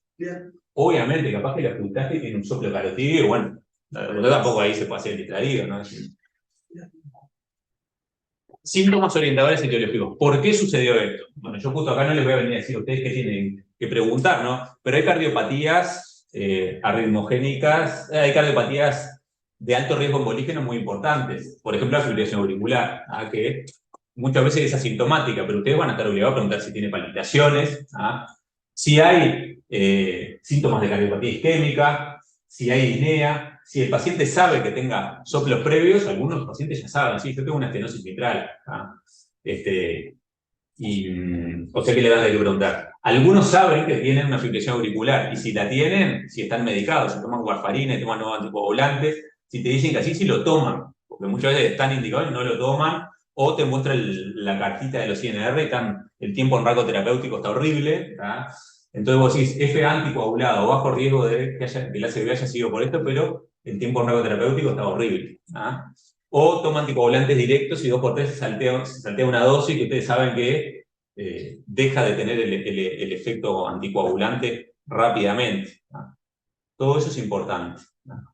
Obviamente, capaz que la ocultaste y tiene un soplo carotidio y bueno, tampoco ahí se puede hacer distraído, ¿no? Síntomas orientadores etiológicos. ¿Por qué sucedió esto? Bueno, yo justo acá no les voy a venir a decir a ustedes qué tienen que preguntar, ¿no? Pero hay cardiopatías arritmogénicas, hay cardiopatías de alto riesgo embolígeno muy importantes. Por ejemplo, la fibrilación auricular, que muchas veces es asintomática, pero ustedes van a estar obligados a preguntar si tiene palpitaciones, si hay síntomas de cardiopatía isquémica, si hay disnea. Si el paciente sabe que tenga soplos previos, algunos pacientes ya saben, sí, yo tengo una estenosis mitral. O sea que le dan de preguntar. Algunos saben que tienen una fibrilación auricular, y si la tienen, si están medicados, si toman warfarina, si toman nuevos anticoagulantes, si te dicen que así, sí lo toman, porque muchas veces están indicados y no lo toman, o te muestra la cartita de los INR, el tiempo en rango terapéutico está horrible, entonces vos decís, F anticoagulado, bajo riesgo de que el ACV haya sido por esto, pero el tiempo en rango terapéutico está horrible. O toma anticoagulantes directos y 2x3 se saltea una dosis que ustedes saben que deja de tener el efecto anticoagulante rápidamente. Todo eso es importante.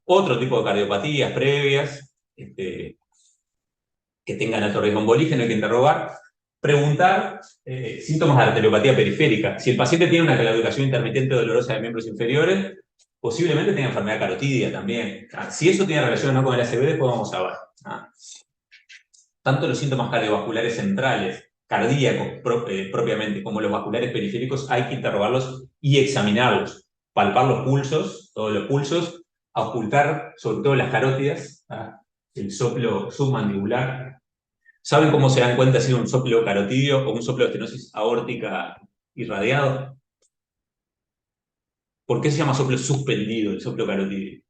Otro tipo de cardiopatías previas que tengan alto riesgo embolígeno hay que interrogar. Preguntar síntomas de arteriopatía periférica. Si el paciente tiene una claudicación intermitente dolorosa de miembros inferiores, posiblemente tenga enfermedad carotidia también. Si eso tiene relación o no con el ACV, después vamos a ver. Tanto los síntomas cardiovasculares centrales, cardíacos propiamente, como los vasculares periféricos, hay que interrogarlos y examinarlos, palpar los pulsos, todos los pulsos, ocultar sobre todo las carótidas, el soplo submandibular. ¿Saben cómo se dan cuenta si es un soplo carotidio o un soplo de estenosis aórtica irradiado? ¿Por qué se llama soplo suspendido, el soplo carotidio?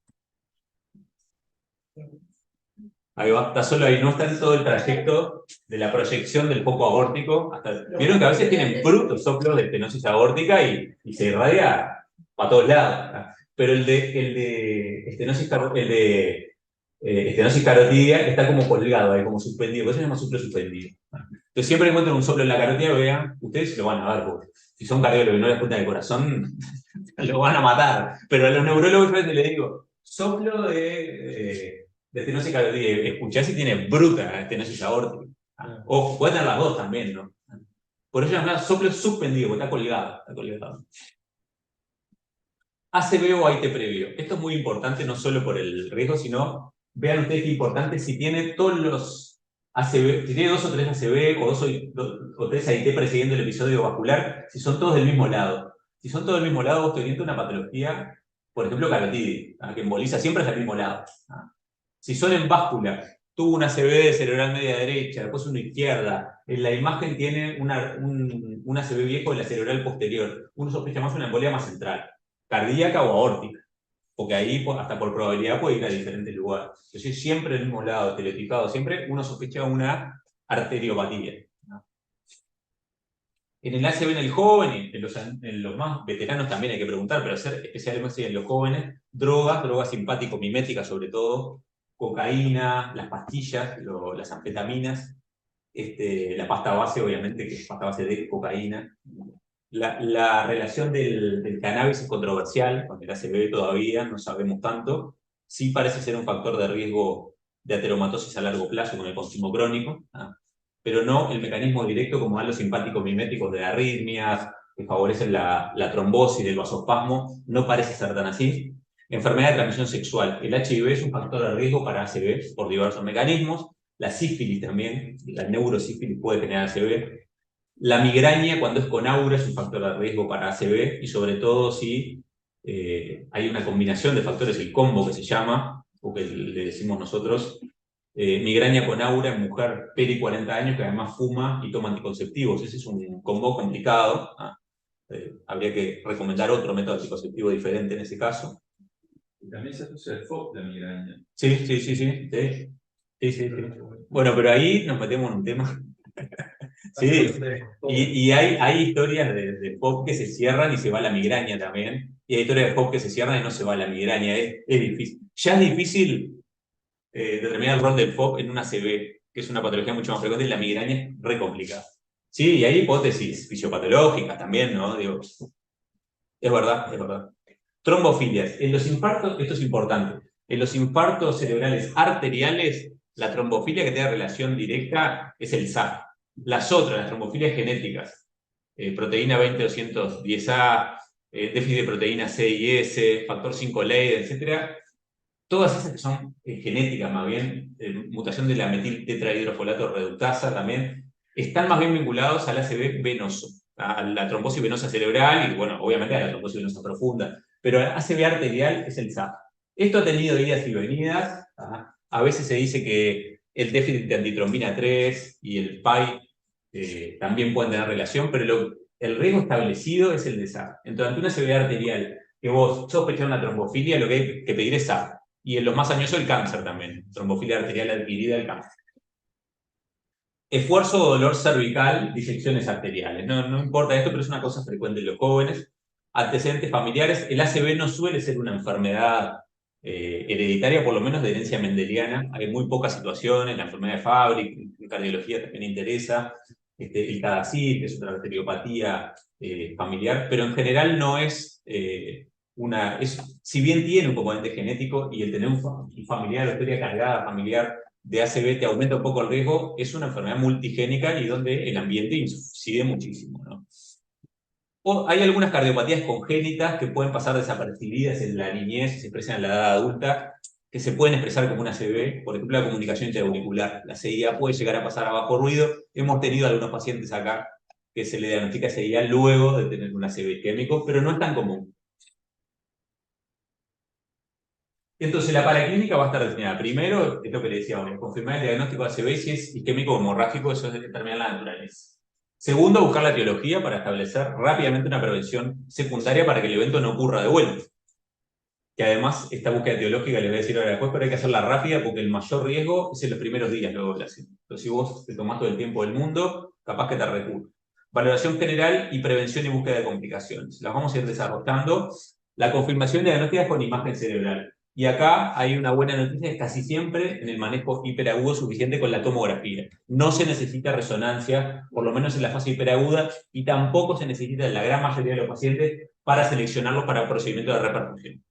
Ahí va, está solo ahí, no está en todo el trayecto de la proyección del foco aórtico. Vieron que a veces tienen brutos soplos de estenosis aórtica y se irradia para todos lados. Pero el de estenosis carotidia está como colgado ahí, como suspendido, por eso se llama soplo suspendido. Entonces siempre que encuentran un soplo en la carotidia, vean, ustedes lo van a ver, porque si son cardiólogos y no les apuntan el corazón, lo van a matar. Pero a los neurólogos yo a veces les digo, soplo de estenosis carotidia, escuchá si tiene bruta estenosis aórtica. O puede tener las dos también, ¿no? Por eso llaman soplo suspendido, porque está colgado. ACV o AIT previo. Esto es muy importante no solo por el riesgo, sino, vean ustedes qué importante, si tiene todos los ACV, si tiene 2 o 3 ACV o 2 o 3 AIT precediendo el episodio vascular, si son todos del mismo lado. Si son todos del mismo lado, vos te orienta una patología, por ejemplo, carotidia, que emboliza siempre es del mismo lado. Si son en báscula, tuvo una ACV cerebral media derecha, después una izquierda, en la imagen tiene un ACV viejo en la cerebral posterior, uno sospecha más una embolia más central, cardíaca o aórtica, porque ahí hasta por probabilidad puede ir a diferentes lugares. Entonces siempre el mismo lado, estereotipado, siempre uno sospecha una arteriopatía. En el ACV en el joven, en los más veteranos también hay que preguntar, pero hacer especialmente en los jóvenes, drogas simpático-miméticas sobre todo, cocaína, las pastillas, las anfetaminas, la pasta base, obviamente, que es pasta base de cocaína. La relación del cannabis es controversial, con el ACV todavía no sabemos tanto. Sí parece ser un factor de riesgo de ateromatosis a largo plazo con el consumo crónico, pero no el mecanismo directo como dan los simpáticos miméticos de arritmias, que favorecen la trombosis del vasospasmo, no parece ser tan así. Enfermedad de transmisión sexual. El HIV es un factor de riesgo para ACV por diversos mecanismos. La sífilis también, la neurosífilis puede generar ACV. La migraña, cuando es con aura, es un factor de riesgo para ACV, y sobre todo si hay una combinación de factores, el combo que se llama, o que le decimos nosotros, migraña con aura en mujer peri 40 años que además fuma y toma anticonceptivos. Ese es un combo complicado. Habría que recomendar otro método anticonceptivo diferente en ese caso. Y también se asocia el FOC de migraña. Sí. Bueno, pero ahí nos metemos en un tema. Sí, y hay historias de FOC que se cierran y se va la migraña también. Y hay historias de FOC que se cierran y no se va la migraña. Es difícil. Ya es difícil determinar el rol del FOC en una ACV, que es una patología mucho más frecuente, y la migraña es re complicada. Sí, y hay hipótesis fisiopatológicas también, ¿no? Digo, es verdad. Trombofilias. En los infartos, esto es importante, en los infartos cerebrales arteriales, la trombofilia que tiene relación directa es el SAF. Las otras, las trombofilias genéticas, proteína 20-210A, déficit de proteína C y S, factor 5 Leiden, etc., todas esas que son genéticas más bien, mutación de la metil tetrahidrofolato reductasa también, están más bien vinculados al ACV venoso, a la trombosis venosa cerebral y, bueno, obviamente a la trombosis venosa profunda. Pero el ACV arterial es el SAF. Esto ha tenido idas y venidas. A veces se dice que el déficit de antitrombina 3 y el PAI también pueden tener relación, pero el riesgo establecido es el de SAF. Entonces, ante una ACV arterial que vos sospechás una trombofilia, lo que hay que pedir es SAF. Y en los más añosos el cáncer también, trombofilia arterial adquirida del cáncer. Esfuerzo o dolor cervical, disecciones arteriales. No importa esto, pero es una cosa frecuente en los jóvenes. Antecedentes familiares. El ACV no suele ser una enfermedad hereditaria, por lo menos de herencia mendeliana. Hay muy pocas situaciones. La enfermedad de Fabry, en cardiología también interesa. El CADASIL, que es otra arteriopatía familiar, pero en general no es si bien tiene un componente genético y el tener un familiar o historia cargada familiar de ACV te aumenta un poco el riesgo, es una enfermedad multigénica y donde el ambiente incide muchísimo, ¿no? O hay algunas cardiopatías congénitas que pueden pasar desapercibidas en la niñez y se expresan en la edad adulta, que se pueden expresar como una CB, por ejemplo, la comunicación interauricular. La CIA puede llegar a pasar a bajo ruido. Hemos tenido algunos pacientes acá que se le diagnostica CIA luego de tener una CB isquémico, pero no es tan común. Entonces, la paraclínica va a estar destinada primero, es lo que le decía ahora, confirmar el diagnóstico de ACV si es isquémico o hemorrágico, eso es determinar la naturaleza. Segundo, buscar la etiología para establecer rápidamente una prevención secundaria para que el evento no ocurra de vuelta. Que además, esta búsqueda etiológica, les voy a decir ahora después, pero hay que hacerla rápida porque el mayor riesgo es en los primeros días luego de la acción. Entonces, si vos te tomás todo el tiempo del mundo, capaz que te recurre. Valoración general y prevención y búsqueda de complicaciones. Las vamos a ir desarrollando. La confirmación diagnóstica es con imagen cerebral. Y acá hay una buena noticia, es casi siempre en el manejo hiperagudo suficiente con la tomografía. No se necesita resonancia, por lo menos en la fase hiperaguda, y tampoco se necesita en la gran mayoría de los pacientes para seleccionarlos para el procedimiento de repercusión.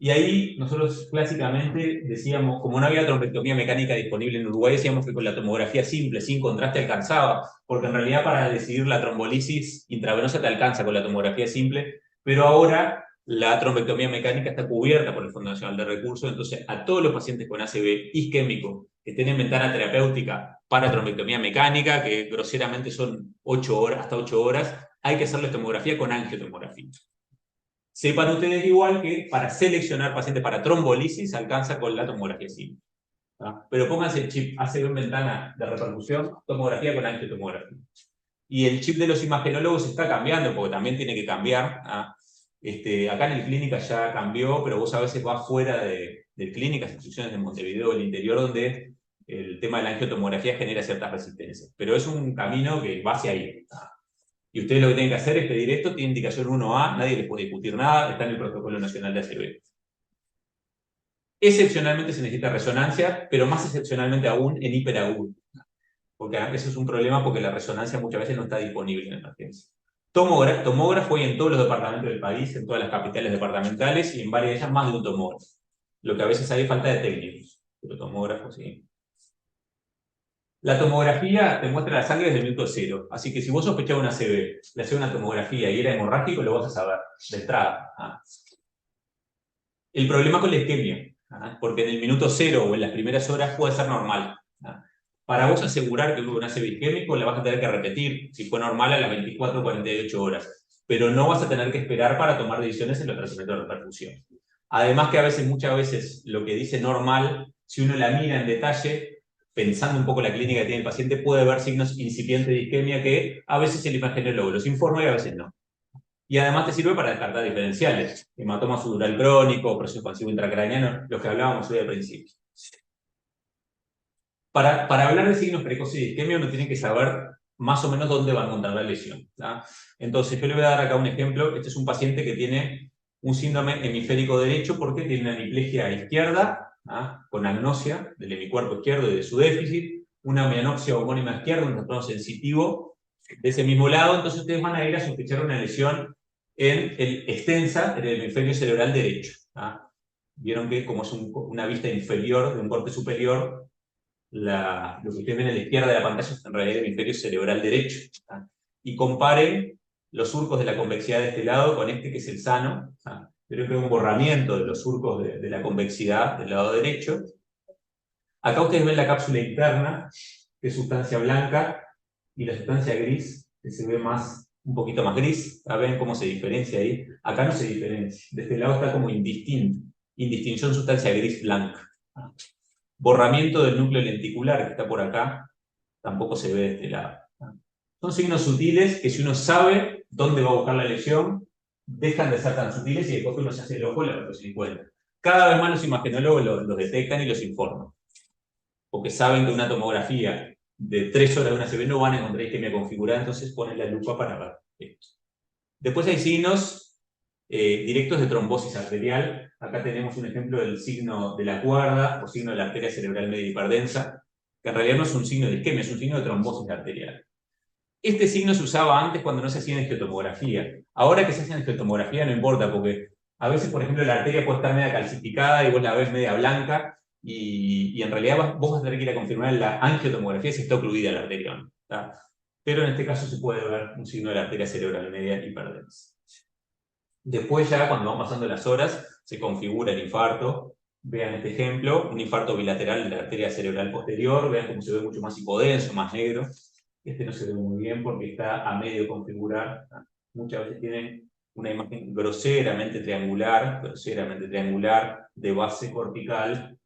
Y ahí nosotros clásicamente decíamos, como no había trombectomía mecánica disponible en Uruguay, decíamos que con la tomografía simple, sin contraste, alcanzaba, porque en realidad para decidir la trombolisis intravenosa te alcanza con la tomografía simple, pero ahora la trombectomía mecánica está cubierta por el Fondo Nacional de Recursos, entonces a todos los pacientes con ACV isquémico que tienen ventana terapéutica para trombectomía mecánica, que groseramente son 8 horas, hasta 8 horas, hay que hacerles tomografía con angiotomografía. Sepan ustedes igual que para seleccionar pacientes para trombolisis alcanza con la tomografía simple. ¿Ah? Pero pónganse el chip ACV en ventana de repercusión, tomografía con angiotomografía. Y el chip de los imagenólogos está cambiando, porque también tiene que cambiar. ¿Ah? Acá en el clínica ya cambió, pero vos a veces vas fuera de clínicas, instituciones de Montevideo, el interior, donde el tema de la angiotomografía genera ciertas resistencias. Pero es un camino que va hacia ahí. ¿Ah? Y ustedes lo que tienen que hacer es pedir esto, tiene indicación 1A, nadie les puede discutir nada, está en el Protocolo Nacional de ACV. Excepcionalmente se necesita resonancia, pero más excepcionalmente aún en hiperagudo. Porque eso es un problema porque la resonancia muchas veces no está disponible en emergencia. Tomógrafo hay en todos los departamentos del país, en todas las capitales departamentales y en varias de ellas más de un tomógrafo. Lo que a veces hay falta de técnicos, pero tomógrafo sí. La tomografía te muestra la sangre desde el minuto 0, así que si vos sospechabas una ACV, le hacías una tomografía y era hemorrágico, lo vas a saber de entrada. ¿Ah? El problema con la isquemia, ¿ah? Porque en el minuto 0 o en las primeras horas puede ser normal. ¿Ah? Para vos asegurar que hubo un ACV isquémico, la vas a tener que repetir, si fue normal, a las 24 o 48 horas. Pero no vas a tener que esperar para tomar decisiones en los tratamientos de repercusión. Además que muchas veces, lo que dice normal, si uno la mira en detalle, pensando un poco la clínica que tiene el paciente, puede ver signos incipientes de isquemia que a veces el imagenólogo los informa y a veces no. Y además te sirve para descartar diferenciales, hematoma subdural crónico, proceso expansivo intracraneano, los que hablábamos hoy al principio. Para hablar de signos precoces de isquemia uno tiene que saber más o menos dónde va a encontrar la lesión. ¿Tá? Entonces yo le voy a dar acá un ejemplo. Este es un paciente que tiene un síndrome hemisférico derecho porque tiene una hemiplegia izquierda, con agnosia del hemicuerpo izquierdo y de su déficit, una mianopsia homónima izquierda, un trastorno sensitivo de ese mismo lado, entonces ustedes van a ir a sospechar una lesión extensa en el hemisferio cerebral derecho. Vieron que como es una vista inferior de un corte superior, lo que ustedes ven a la izquierda de la pantalla es en realidad el hemisferio cerebral derecho. Y comparen los surcos de la convexidad de este lado con este que es el sano. Pero que hay un borramiento de los surcos de la convexidad del lado derecho. Acá ustedes ven la cápsula interna, que es sustancia blanca, y la sustancia gris, que se ve un poquito más gris. Ven cómo se diferencia ahí. Acá no se diferencia. De este lado está como indistinto. Indistinción sustancia gris-blanca. Borramiento del núcleo lenticular, que está por acá, tampoco se ve de este lado. Son signos sutiles que si uno sabe dónde va a buscar la lesión, dejan de ser tan sutiles y después que uno se hace el ojo, los encuentra. Cada vez más los imagenólogos los detectan y los informan. Porque saben que una tomografía de 3 horas de una ACV no van a encontrar isquemia configurada, entonces ponen la lupa para ver esto. Después hay signos directos de trombosis arterial. Acá tenemos un ejemplo del signo de la cuerda, o signo de la arteria cerebral media hiperdensa, que en realidad no es un signo de isquemia, es un signo de trombosis arterial. Este signo se usaba antes cuando no se hacía angiotomografía. Ahora que se hace angiotomografía no importa, porque a veces, por ejemplo, la arteria puede estar media calcificada y vos la ves media blanca, y en realidad vos vas a tener que ir a confirmar en la angiotomografía si está ocluida la arteria o no. Pero en este caso se puede ver un signo de la arteria cerebral media hiperdensa. Después ya, cuando van pasando las horas, se configura el infarto, Vean este ejemplo, un infarto bilateral de la arteria cerebral posterior, vean cómo se ve mucho más hipodenso, más negro. Este no se ve muy bien porque está a medio configurar. Muchas veces tienen una imagen groseramente triangular de base cortical,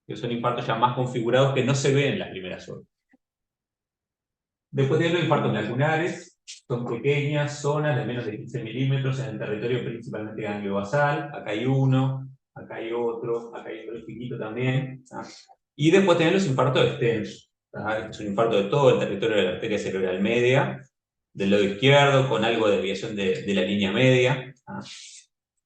que son infartos ya más configurados que no se ven en las primeras horas. Después tienen los infartos lacunares, son pequeñas zonas de menos de 15 milímetros en el territorio principalmente ganglio basal. Acá hay uno, acá hay otro chiquito también. Y después tienen los infartos extensos. Este es un infarto de todo el territorio de la arteria cerebral media, del lado izquierdo, con algo de desviación de la línea media.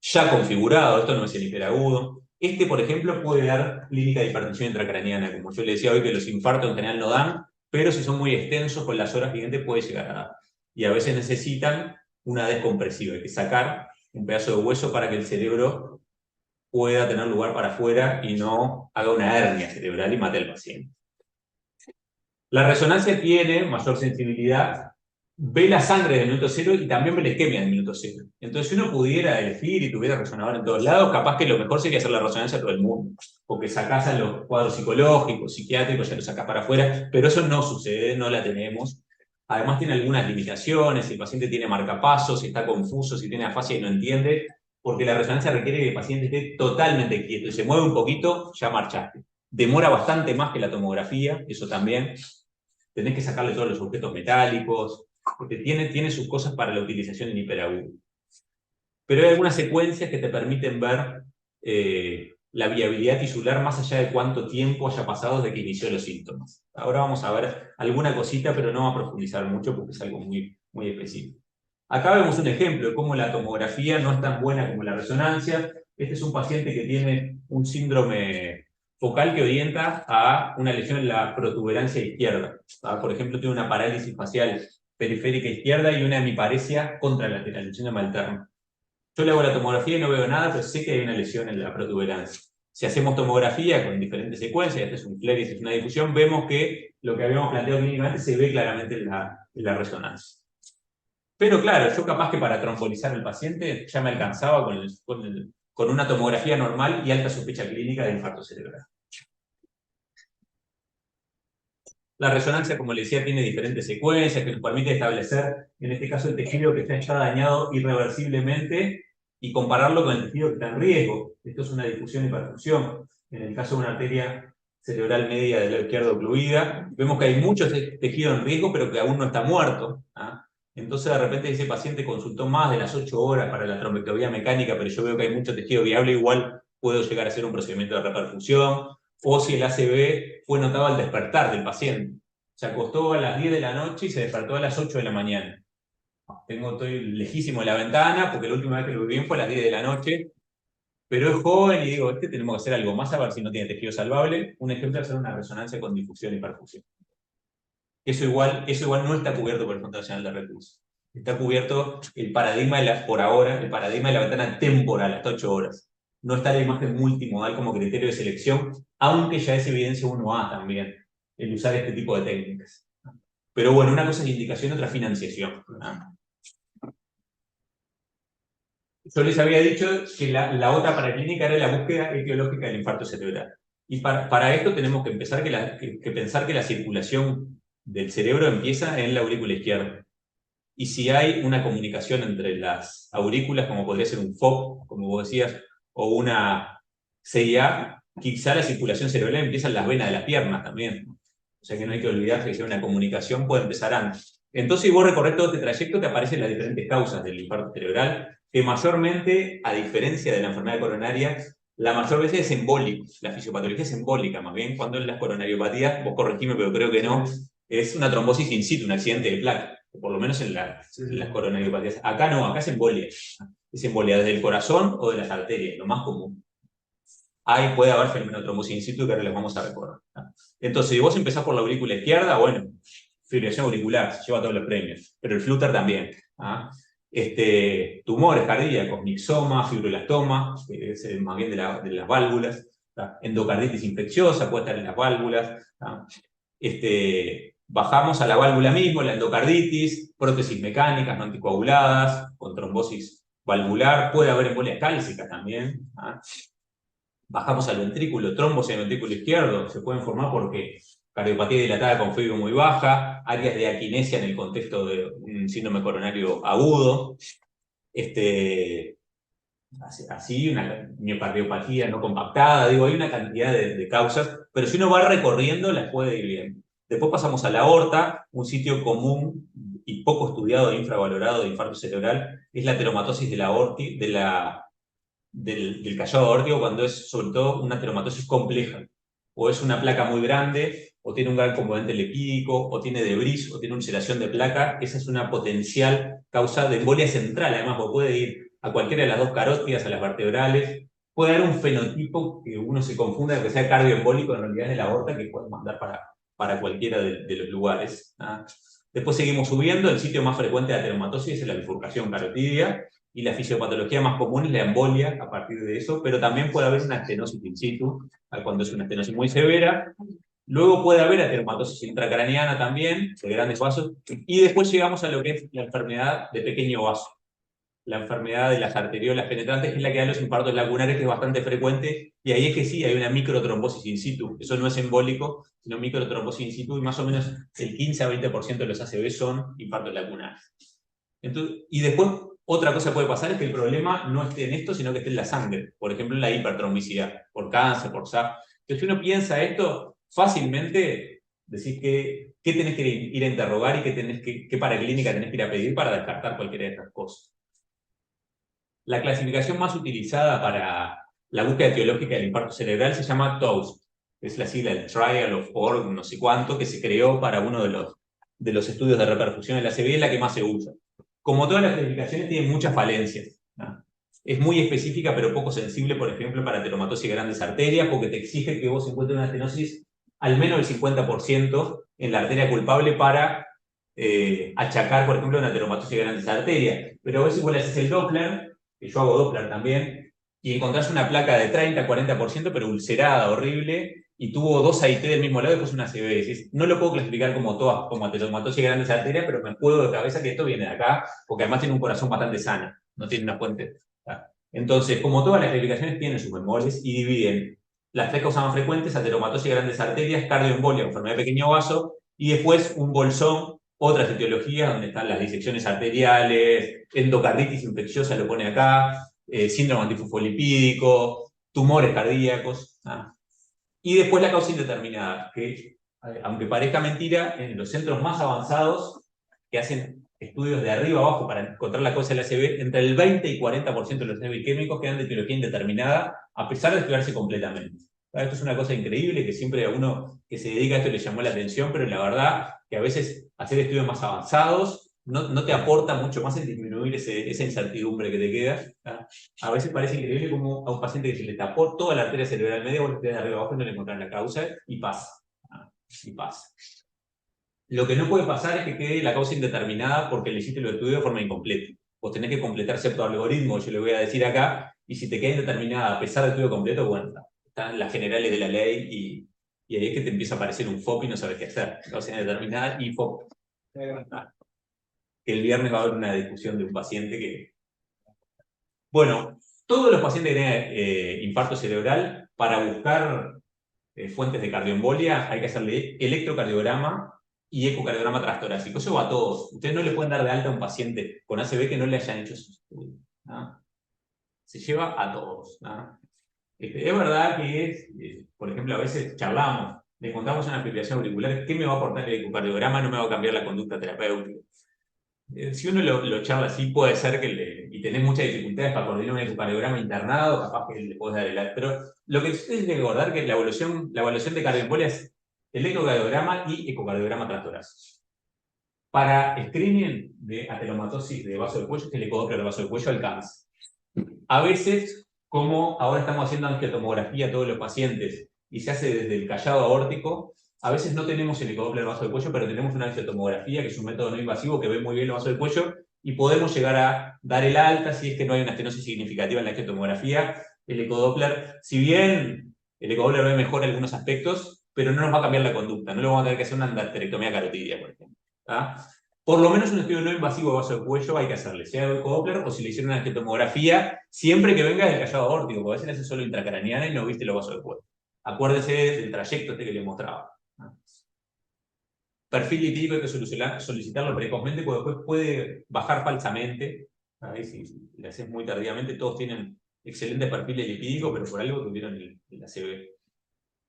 Ya configurado, esto no es el hiperagudo. Este, por ejemplo, puede dar clínica de hipertensión intracraniana, como yo le decía hoy que los infartos en general no dan, pero si son muy extensos con las horas siguientes puede llegar a dar. Y a veces necesitan una descompresiva, hay que sacar un pedazo de hueso para que el cerebro pueda tener lugar para afuera y no haga una hernia cerebral y mate al paciente. La resonancia tiene mayor sensibilidad, ve la sangre del minuto cero y también ve la isquemia del minuto cero. Entonces, si uno pudiera elegir y tuviera resonador en todos lados, capaz que lo mejor sería hacer la resonancia a todo el mundo. Porque sacás a los cuadros psicológicos, psiquiátricos, ya los sacás para afuera, pero eso no sucede, no la tenemos. Además tiene algunas limitaciones, si el paciente tiene marcapasos, si está confuso, si tiene afasia y no entiende, porque la resonancia requiere que el paciente esté totalmente quieto y se mueve un poquito, ya marchaste. Demora bastante más que la tomografía, eso también. Tenés que sacarle todos los objetos metálicos, porque tiene sus cosas para la utilización en hiperagudo. Pero hay algunas secuencias que te permiten ver la viabilidad tisular más allá de cuánto tiempo haya pasado desde que inició los síntomas. Ahora vamos a ver alguna cosita, pero no vamos a profundizar mucho porque es algo muy, muy específico. Acá vemos un ejemplo de cómo la tomografía no es tan buena como la resonancia. Este es un paciente que tiene un síndrome focal que orienta a una lesión en la protuberancia izquierda. Por ejemplo, tiene una parálisis facial periférica izquierda y una hemiparesia contralateral, un síndrome alterno. Yo le hago la tomografía y no veo nada, pero sé que hay una lesión en la protuberancia. Si hacemos tomografía con diferentes secuencias, este es un fleris, es una difusión, vemos que lo que habíamos planteado clínicamente se ve claramente en la resonancia. Pero claro, yo capaz que para trombolizar al paciente ya me alcanzaba con una tomografía normal y alta sospecha clínica de infarto cerebral. La resonancia, como les decía, tiene diferentes secuencias que nos permite establecer, en este caso, el tejido que está ya dañado irreversiblemente y compararlo con el tejido que está en riesgo. Esto es una difusión y perfusión. En el caso de una arteria cerebral media del lado izquierdo ocluida, vemos que hay mucho tejido en riesgo, pero que aún no está muerto. Entonces, de repente, ese paciente consultó más de las 8 horas para la trombectomía mecánica, pero yo veo que hay mucho tejido viable, igual puedo llegar a hacer un procedimiento de reperfusión. O si el ACV fue notado al despertar del paciente. Se acostó a las 10 de la noche y se despertó a las 8 de la mañana. Estoy lejísimo de la ventana porque la última vez que lo vi bien fue a las 10 de la noche. Pero es joven y digo, tenemos que hacer algo más a ver si no tiene tejido salvable. Un ejemplo es hacer una resonancia con difusión y perfusión. Eso igual no está cubierto por el Fondo Nacional de Recursos. Está cubierto el paradigma por ahora, el paradigma de la ventana temporal, hasta 8 horas. No está la imagen multimodal como criterio de selección, aunque ya es evidencia 1A también, el usar este tipo de técnicas. Pero bueno, una cosa es indicación, otra financiación. Yo les había dicho que la otra paraclínica era la búsqueda etiológica del infarto cerebral. Y para esto tenemos que empezar que pensar que la circulación del cerebro empieza en la aurícula izquierda. Y si hay una comunicación entre las aurículas, como podría ser un FOC, como vos decías, o una CIA, quizá la circulación cerebral empieza en las venas de las piernas también. O sea que no hay que olvidarse que si hay una comunicación puede empezar antes. Entonces, si vos recorres todo este trayecto, te aparecen las diferentes causas del infarto cerebral, que mayormente, a diferencia de la enfermedad coronaria, la mayor veces es embólico. La fisiopatología es embólica, más bien, cuando en las coronariopatías, vos corregime, pero creo que no, es una trombosis in situ, un accidente de placa, por lo menos en las coronariopatías. Acá no, acá es embolia. Es embolia desde el corazón o de las arterias, lo más común. Ahí puede haber fenómeno de trombosis in situ que ahora les vamos a recordar. Entonces, si vos empezás por la aurícula izquierda, bueno, fibrilación auricular, se lleva todos los premios, pero el flúter también. Tumores cardíacos, mixoma, fibroelastoma, que es más bien de las válvulas, endocarditis infecciosa, puede estar en las válvulas. Bajamos a la válvula mismo, la endocarditis, prótesis mecánicas no anticoaguladas, con trombosis valvular, puede haber embolias cálcicas también. Bajamos al ventrículo, trombos en el ventrículo izquierdo, se pueden formar porque cardiopatía dilatada con FIB muy baja, áreas de aquinesia en el contexto de un síndrome coronario agudo, así una miocardiopatía no compactada, digo, hay una cantidad de causas, pero si uno va recorriendo las puede ir bien. Después pasamos a la aorta, un sitio común y poco estudiado e infravalorado de infarto cerebral, es la ateromatosis de la del callado aórtico cuando es sobre todo una ateromatosis compleja, o es una placa muy grande, o tiene un gran componente lipídico, o tiene debris, o tiene ulceración de placa. Esa es una potencial causa de embolia central, además, porque puede ir a cualquiera de las dos carótidas, a las vertebrales, puede dar un fenotipo que uno se confunda, que sea cardioembólico, en realidad es de la aorta, que puede mandar para cualquiera de los lugares. Después seguimos subiendo, el sitio más frecuente de ateromatosis es la bifurcación carotidia, y la fisiopatología más común es la embolia a partir de eso, pero también puede haber una estenosis in situ, cuando es una estenosis muy severa. Luego puede haber ateromatosis intracraneana también, de grandes vasos, y después llegamos a lo que es la enfermedad de pequeño vaso, la enfermedad de las arteriolas penetrantes, que es la que da los infartos lacunares, que es bastante frecuente, y ahí es que sí, hay una microtrombosis in situ. Eso no es embólico, sino microtrombosis in situ, y más o menos el 15 a 20% de los ACV son infartos lacunares. Entonces, y después, otra cosa que puede pasar es que el problema no esté en esto, sino que esté en la sangre. Por ejemplo, en la hipertrombicidad, por cáncer, por SAF. Entonces, si uno piensa esto, fácilmente decís qué tenés que ir a interrogar y qué paraclínica tenés que ir a pedir para descartar cualquiera de estas cosas. La clasificación más utilizada para la búsqueda etiológica del infarto cerebral se llama TOWS, que es la sigla del Trial of Org, no sé cuánto, que se creó para uno de los estudios de reperfusión de la ACV, es la que más se usa. Como todas las clasificaciones, tienen muchas falencias, ¿no? Es muy específica, pero poco sensible, por ejemplo, para ateromatosis de grandes arterias, porque te exige que vos encuentres una estenosis al menos del 50% en la arteria culpable para achacar, por ejemplo, una ateromatosis de grandes arterias. Pero a veces vos le haces el Doppler, que yo hago Doppler también, y encontrás una placa de 30-40%, pero ulcerada, horrible, y tuvo dos AIT del mismo lado y después una ACV. No lo puedo clasificar como todas, como ateromatosis de grandes arterias, pero me juego de cabeza que esto viene de acá, porque además tiene un corazón bastante sano, no tiene una fuente. Entonces, como todas las clasificaciones tienen sus bemoles y dividen las tres causas más frecuentes: ateromatosis de grandes arterias, cardioembolia, enfermedad de pequeño vaso, y después un bolsón, otras etiologías donde están las disecciones arteriales, endocarditis infecciosa lo pone acá, síndrome antifosfolipídico, tumores cardíacos. Y después la causa indeterminada, que aunque parezca mentira, en los centros más avanzados que hacen estudios de arriba abajo para encontrar la causa del ACV, entre el 20 y 40% de los ensayos bioquímicos quedan de etiología indeterminada, a pesar de estudiarse completamente. Esto es una cosa increíble que siempre a uno que se dedica a esto le llamó la atención, pero la verdad que a veces hacer estudios más avanzados no te aporta mucho más en disminuir esa incertidumbre que te queda. A veces parece increíble como a un paciente que se le tapó toda la arteria cerebral media, vos le quedás de arriba abajo y no le encontrás la causa, y pasa. Y pasa. Lo que no puede pasar es que quede la causa indeterminada porque le hiciste los estudios de forma incompleta. Vos tenés que completar cierto algoritmo, yo le voy a decir acá, y si te queda indeterminada a pesar del estudio completo, bueno, están las generales de la ley, y ahí es que te empieza a aparecer un FOP y no sabes qué hacer. Causa indeterminada y FOP. Que el viernes va a haber una discusión de un paciente que... Bueno, todos los pacientes que tienen infarto cerebral, para buscar fuentes de cardioembolia, hay que hacerle electrocardiograma y ecocardiograma transtorácico. Eso va a todos. Ustedes no le pueden dar de alta a un paciente con ACV que no le hayan hecho esos estudios, ¿no? Se lleva a todos, ¿no? Es verdad que por ejemplo, a veces charlamos, le contamos una fibrilación auricular, ¿qué me va a aportar el ecocardiograma? No me va a cambiar la conducta terapéutica. Si uno lo charla así, puede ser que y tenés muchas dificultades para coordinar un ecocardiograma internado, capaz que le podés dar el alta. Pero lo que ustedes tienen que recordar que la evaluación de cardioembolia es electrocardiograma y ecocardiograma transtorácico. Para screening de ateromatosis de vaso del cuello, que el ecodoppler del vaso del cuello alcanza. A veces, como ahora estamos haciendo angiotomografía a todos los pacientes y se hace desde el callado aórtico, a veces no tenemos el ecodoppler del vaso del cuello, pero tenemos una angiotomografía, que es un método no invasivo que ve muy bien el vaso del cuello, y podemos llegar a dar el alta si es que no hay una estenosis significativa en la angiotomografía. El ecodoppler, si bien el ecodoppler ve mejor algunos aspectos, pero no nos va a cambiar la conducta, no le vamos a tener que hacer una endarterectomía carotidia, por ejemplo. por lo menos un estudio no invasivo de vaso de cuello hay que hacerle, sea de Doppler o si le hicieron una angiotomografía, siempre que venga del callado aórtico, porque a veces le hace solo intracraneal y no viste los vasos de cuello. Acuérdese del trayecto este que le mostraba. Perfil lipídico hay que solicitarlo precozmente, porque después puede bajar falsamente. ¿Sabes? Si le haces muy tardíamente, todos tienen excelentes perfiles lipídicos, pero por algo tuvieron el ACV.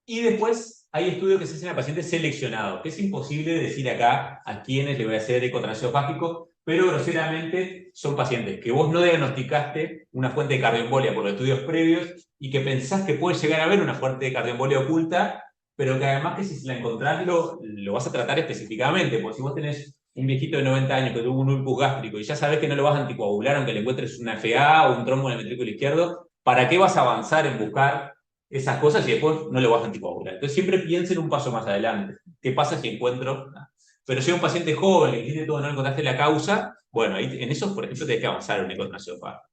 Y después hay estudios que se hacen a pacientes seleccionados, que es imposible decir acá a quiénes le voy a hacer eco transesofágico, pero groseramente son pacientes que vos no diagnosticaste una fuente de cardioembolia por los estudios previos y que pensás que puede llegar a haber una fuente de cardioembolia oculta, pero que además que si la encontrás lo vas a tratar específicamente, porque si vos tenés un viejito de 90 años que tuvo un ulcus gástrico y ya sabés que no lo vas a anticoagular aunque le encuentres una FA o un trombo en el ventrículo izquierdo, ¿para qué vas a avanzar en buscar esas cosas y después no lo vas a anticoagular? Entonces siempre piensen un paso más adelante. ¿Qué pasa si encuentro? Pero si es un paciente joven que tiene todo, no encontraste la causa, bueno, ahí, en eso, por ejemplo, tenés que avanzar en un eco transesofágico.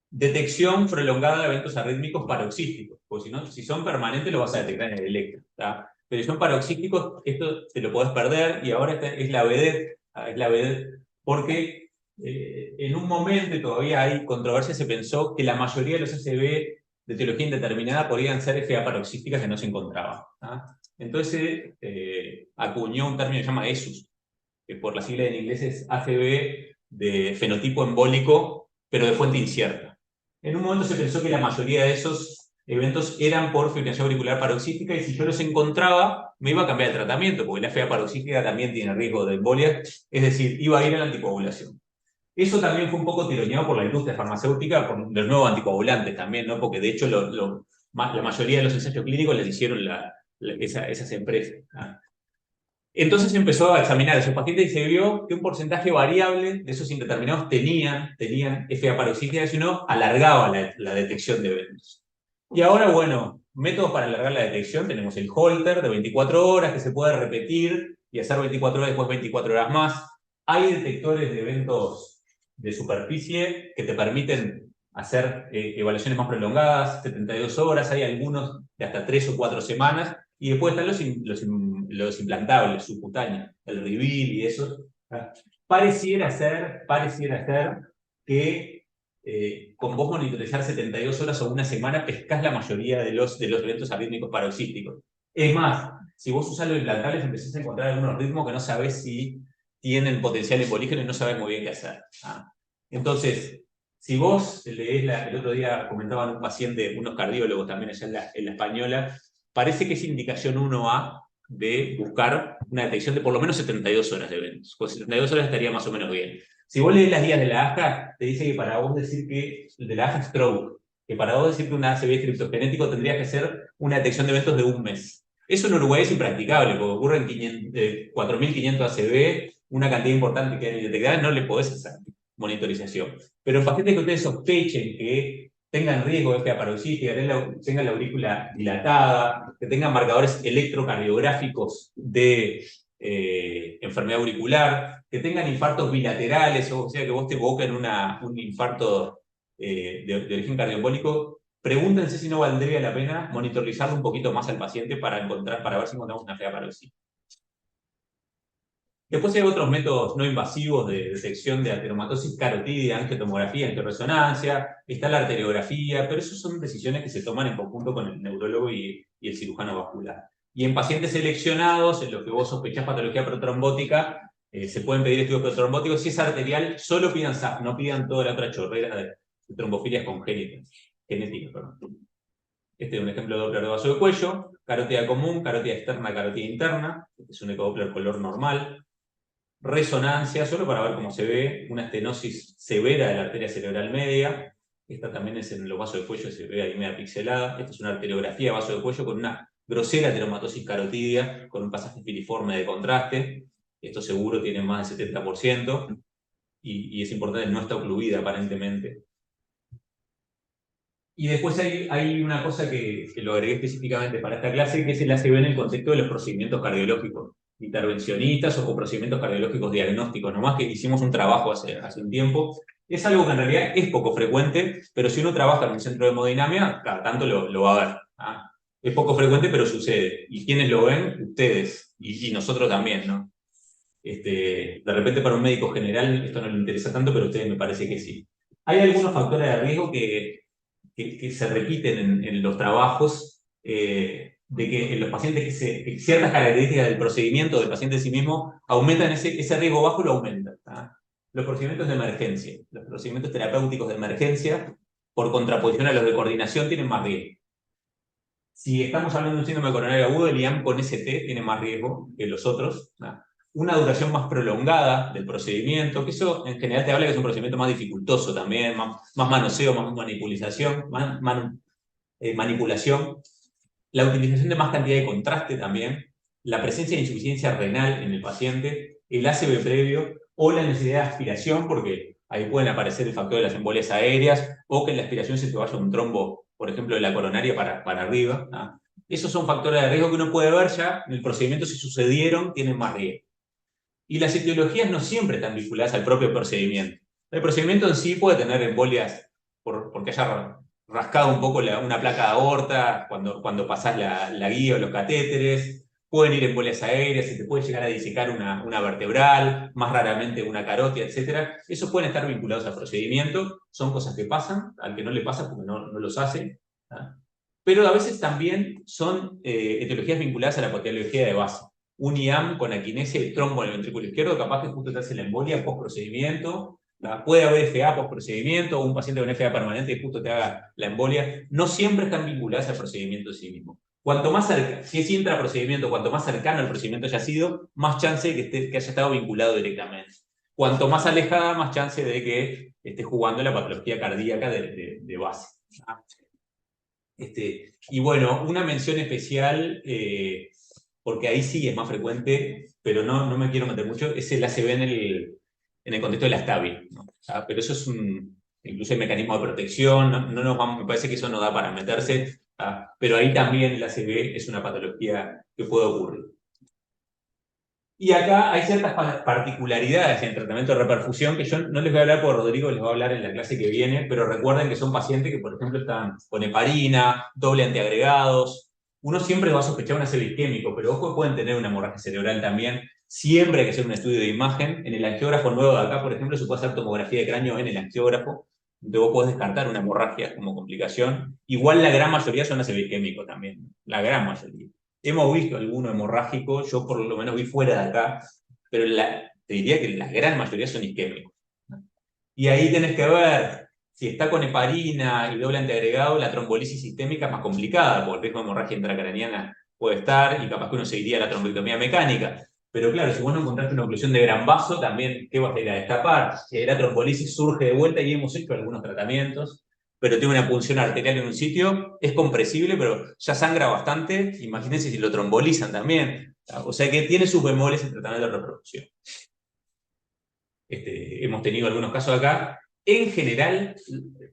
Detección prolongada de eventos arrítmicos paroxísticos, porque si son permanentes lo vas a detectar en el electro. Pero si son paroxísticos, esto te lo podés perder y ahora es la vedette, porque en un momento todavía hay controversia, se pensó que la mayoría de los ACV de etiología indeterminada podían ser FA paroxísticas que no se encontraban. Entonces acuñó un término que se llama ESUS, que por la sigla en inglés es ACV de fenotipo embólico, pero de fuente incierta. En un momento se pensó que la mayoría de esos eventos eran por fibrilación auricular paroxística y si yo los encontraba, me iba a cambiar el tratamiento, porque la FA paroxística también tiene riesgo de embolia, es decir, iba a ir a la anticoagulación. Eso también fue un poco tironeado por la industria farmacéutica, por los nuevos anticoagulantes también, ¿no? Porque de hecho la mayoría de los ensayos clínicos les hicieron esas empresas. Entonces empezó a examinar a esos pacientes y se vio que un porcentaje variable de esos indeterminados tenían FA paroxística, si no, alargaba la detección de eventos. Y ahora, bueno, métodos para alargar la detección, tenemos el Holter de 24 horas que se puede repetir y hacer 24 horas después 24 horas más. Hay detectores de eventos de superficie que te permiten hacer evaluaciones más prolongadas, 72 horas, hay algunos de hasta 3 o 4 semanas, y después están los implantables, subcutáneos, el reveal y eso. Pareciera ser que con vos monitorizar 72 horas o una semana pescás la mayoría de los eventos arrítmicos paroxísticos. Es más, si vos usás los implantables empezás a encontrar algunos ritmos que no sabés si tienen potencial embolígeno y no sabés muy bien qué hacer. Entonces, si vos leés el otro día comentaban un paciente, unos cardiólogos también allá en la Española, parece que es indicación 1A de buscar una detección de por lo menos 72 horas de eventos. Con 72 horas estaría más o menos bien. Si vos lees las guías de la AJA, te dice que para vos decir que, de la AJA Stroke, que para vos decir que un ACV criptogenético tendrías que hacer una detección de eventos de un mes. Eso en Uruguay es impracticable, porque ocurren 4.500 ACV, una cantidad importante que hay detectada, no le podés hacer monitorización. Pero en pacientes que ustedes sospechen que tengan riesgo de FA paroxística, tengan la aurícula dilatada, que tengan marcadores electrocardiográficos de enfermedad auricular, que tengan infartos bilaterales, o sea que vos te evoquen un infarto de origen cardioembólico, pregúntense si no valdría la pena monitorizarlo un poquito más al paciente para ver si encontramos una FA paroxística. Después hay otros métodos no invasivos de detección de ateromatosis carotídea, angiotomografía, angioresonancia, está la arteriografía, pero esas son decisiones que se toman en conjunto con el neurólogo y el cirujano vascular. Y en pacientes seleccionados, en los que vos sospechás patología protrombótica, se pueden pedir estudios protrombóticos. Si es arterial, solo pidan SAF, no pidan toda la otra chorrera de trombofilias congénitas, genéticas, perdón. Este es un ejemplo de Doppler de vaso de cuello, carótida común, carótida externa, carótida interna, este es un ecodoppler color normal. Resonancia, solo para ver cómo se ve, una estenosis severa de la arteria cerebral media. Esta también es en los vasos de cuello, se ve ahí media pixelada. Esta es una arteriografía de vaso de cuello con una grosera ateromatosis carotidia, con un pasaje filiforme de contraste. Esto seguro tiene más del 70%, y es importante, no está ocluida aparentemente. Y después hay una cosa que lo agregué específicamente para esta clase, que es el ACV en el contexto de los procedimientos cardiológicos intervencionistas o con procedimientos cardiológicos diagnósticos, nomás que hicimos un trabajo hace un tiempo. Es algo que en realidad es poco frecuente, pero si uno trabaja en un centro de hemodinamia, cada tanto lo va a ver. Es poco frecuente, pero sucede. ¿Y quiénes lo ven? Ustedes. Y nosotros también, ¿no? De repente para un médico general esto no le interesa tanto, pero a ustedes me parece que sí. Hay algunos factores de riesgo que se repiten en los trabajos, de que en los pacientes que ciertas características del procedimiento del paciente en sí mismo aumentan ese riesgo bajo, lo aumentan. Los procedimientos de emergencia, los procedimientos terapéuticos de emergencia, por contraposición a los de coordinación, tienen más riesgo. Si estamos hablando de un síndrome coronario agudo, el IAM con ST tiene más riesgo que los otros. Una duración más prolongada del procedimiento, que eso en general te habla que es un procedimiento más dificultoso también, más manoseo, más manipulación. La utilización de más cantidad de contraste también, la presencia de insuficiencia renal en el paciente, el ACV previo o la necesidad de aspiración, porque ahí pueden aparecer el factor de las embolias aéreas o que en la aspiración se te vaya un trombo, por ejemplo, de la coronaria para arriba. Esos son factores de riesgo que uno puede ver ya en el procedimiento. Si sucedieron, tienen más riesgo. Y las etiologías no siempre están vinculadas al propio procedimiento. El procedimiento en sí puede tener embolias porque haya rascado un poco una placa de aorta cuando pasás la guía o los catéteres. Pueden ir embolias aéreas, se te puede llegar a disecar una vertebral, más raramente una carótida, etc. Esos pueden estar vinculados al procedimiento. Son cosas que pasan, al que no le pasa porque no los hace. Pero a veces también son etiologías vinculadas a la patología de base. Un IAM con aquinesia y trombo en el ventrículo izquierdo, capaz que justo te hace la embolia post-procedimiento. Puede haber FA post-procedimiento, o un paciente con FA permanente que justo te haga la embolia. No siempre están vinculadas al procedimiento en sí mismo. Cuanto más cercano, si es intraprocedimiento, cuanto más cercano el procedimiento haya sido, más chance de que haya estado vinculado directamente. Cuanto más alejada, más chance de que esté jugando la patología cardíaca de base. Y bueno, una mención especial, porque ahí sí es más frecuente, pero no me quiero meter mucho, es el ACV en el contexto de la STABI, ¿no? Pero eso es incluso el mecanismo de protección, me parece que eso no da para meterse, pero ahí también el ACV es una patología que puede ocurrir. Y acá hay ciertas particularidades en el tratamiento de reperfusión que yo no les voy a hablar por Rodrigo, les voy a hablar en la clase que viene, pero recuerden que son pacientes que, por ejemplo, están con heparina, doble antiagregados. Uno siempre va a sospechar un ACV isquémico, pero ojo, pueden tener una hemorragia cerebral también. Siempre hay que hacer un estudio de imagen. En el angiógrafo nuevo de acá, por ejemplo, se puede hacer tomografía de cráneo en el angiógrafo, donde vos podés descartar una hemorragia como complicación. Igual la gran mayoría son ACV isquémicos también, la gran mayoría. Hemos visto alguno hemorrágico, yo por lo menos vi fuera de acá, pero te diría que la gran mayoría son isquémicos. Y ahí tenés que ver, si está con heparina y doble antiagregado, la trombolisis sistémica es más complicada, porque el riesgo de hemorragia intracraniana puede estar, y capaz que uno se iría a la trombectomía mecánica. Pero claro, si vos no encontraste una oclusión de gran vaso, también, ¿qué vas a ir a destapar? Si la trombolisis surge de vuelta, y hemos hecho algunos tratamientos, pero tiene una punción arterial en un sitio, es compresible, pero ya sangra bastante. Imagínense si lo trombolizan también. O sea que tiene sus bemoles el tratamiento de reproducción. Hemos tenido algunos casos acá. En general,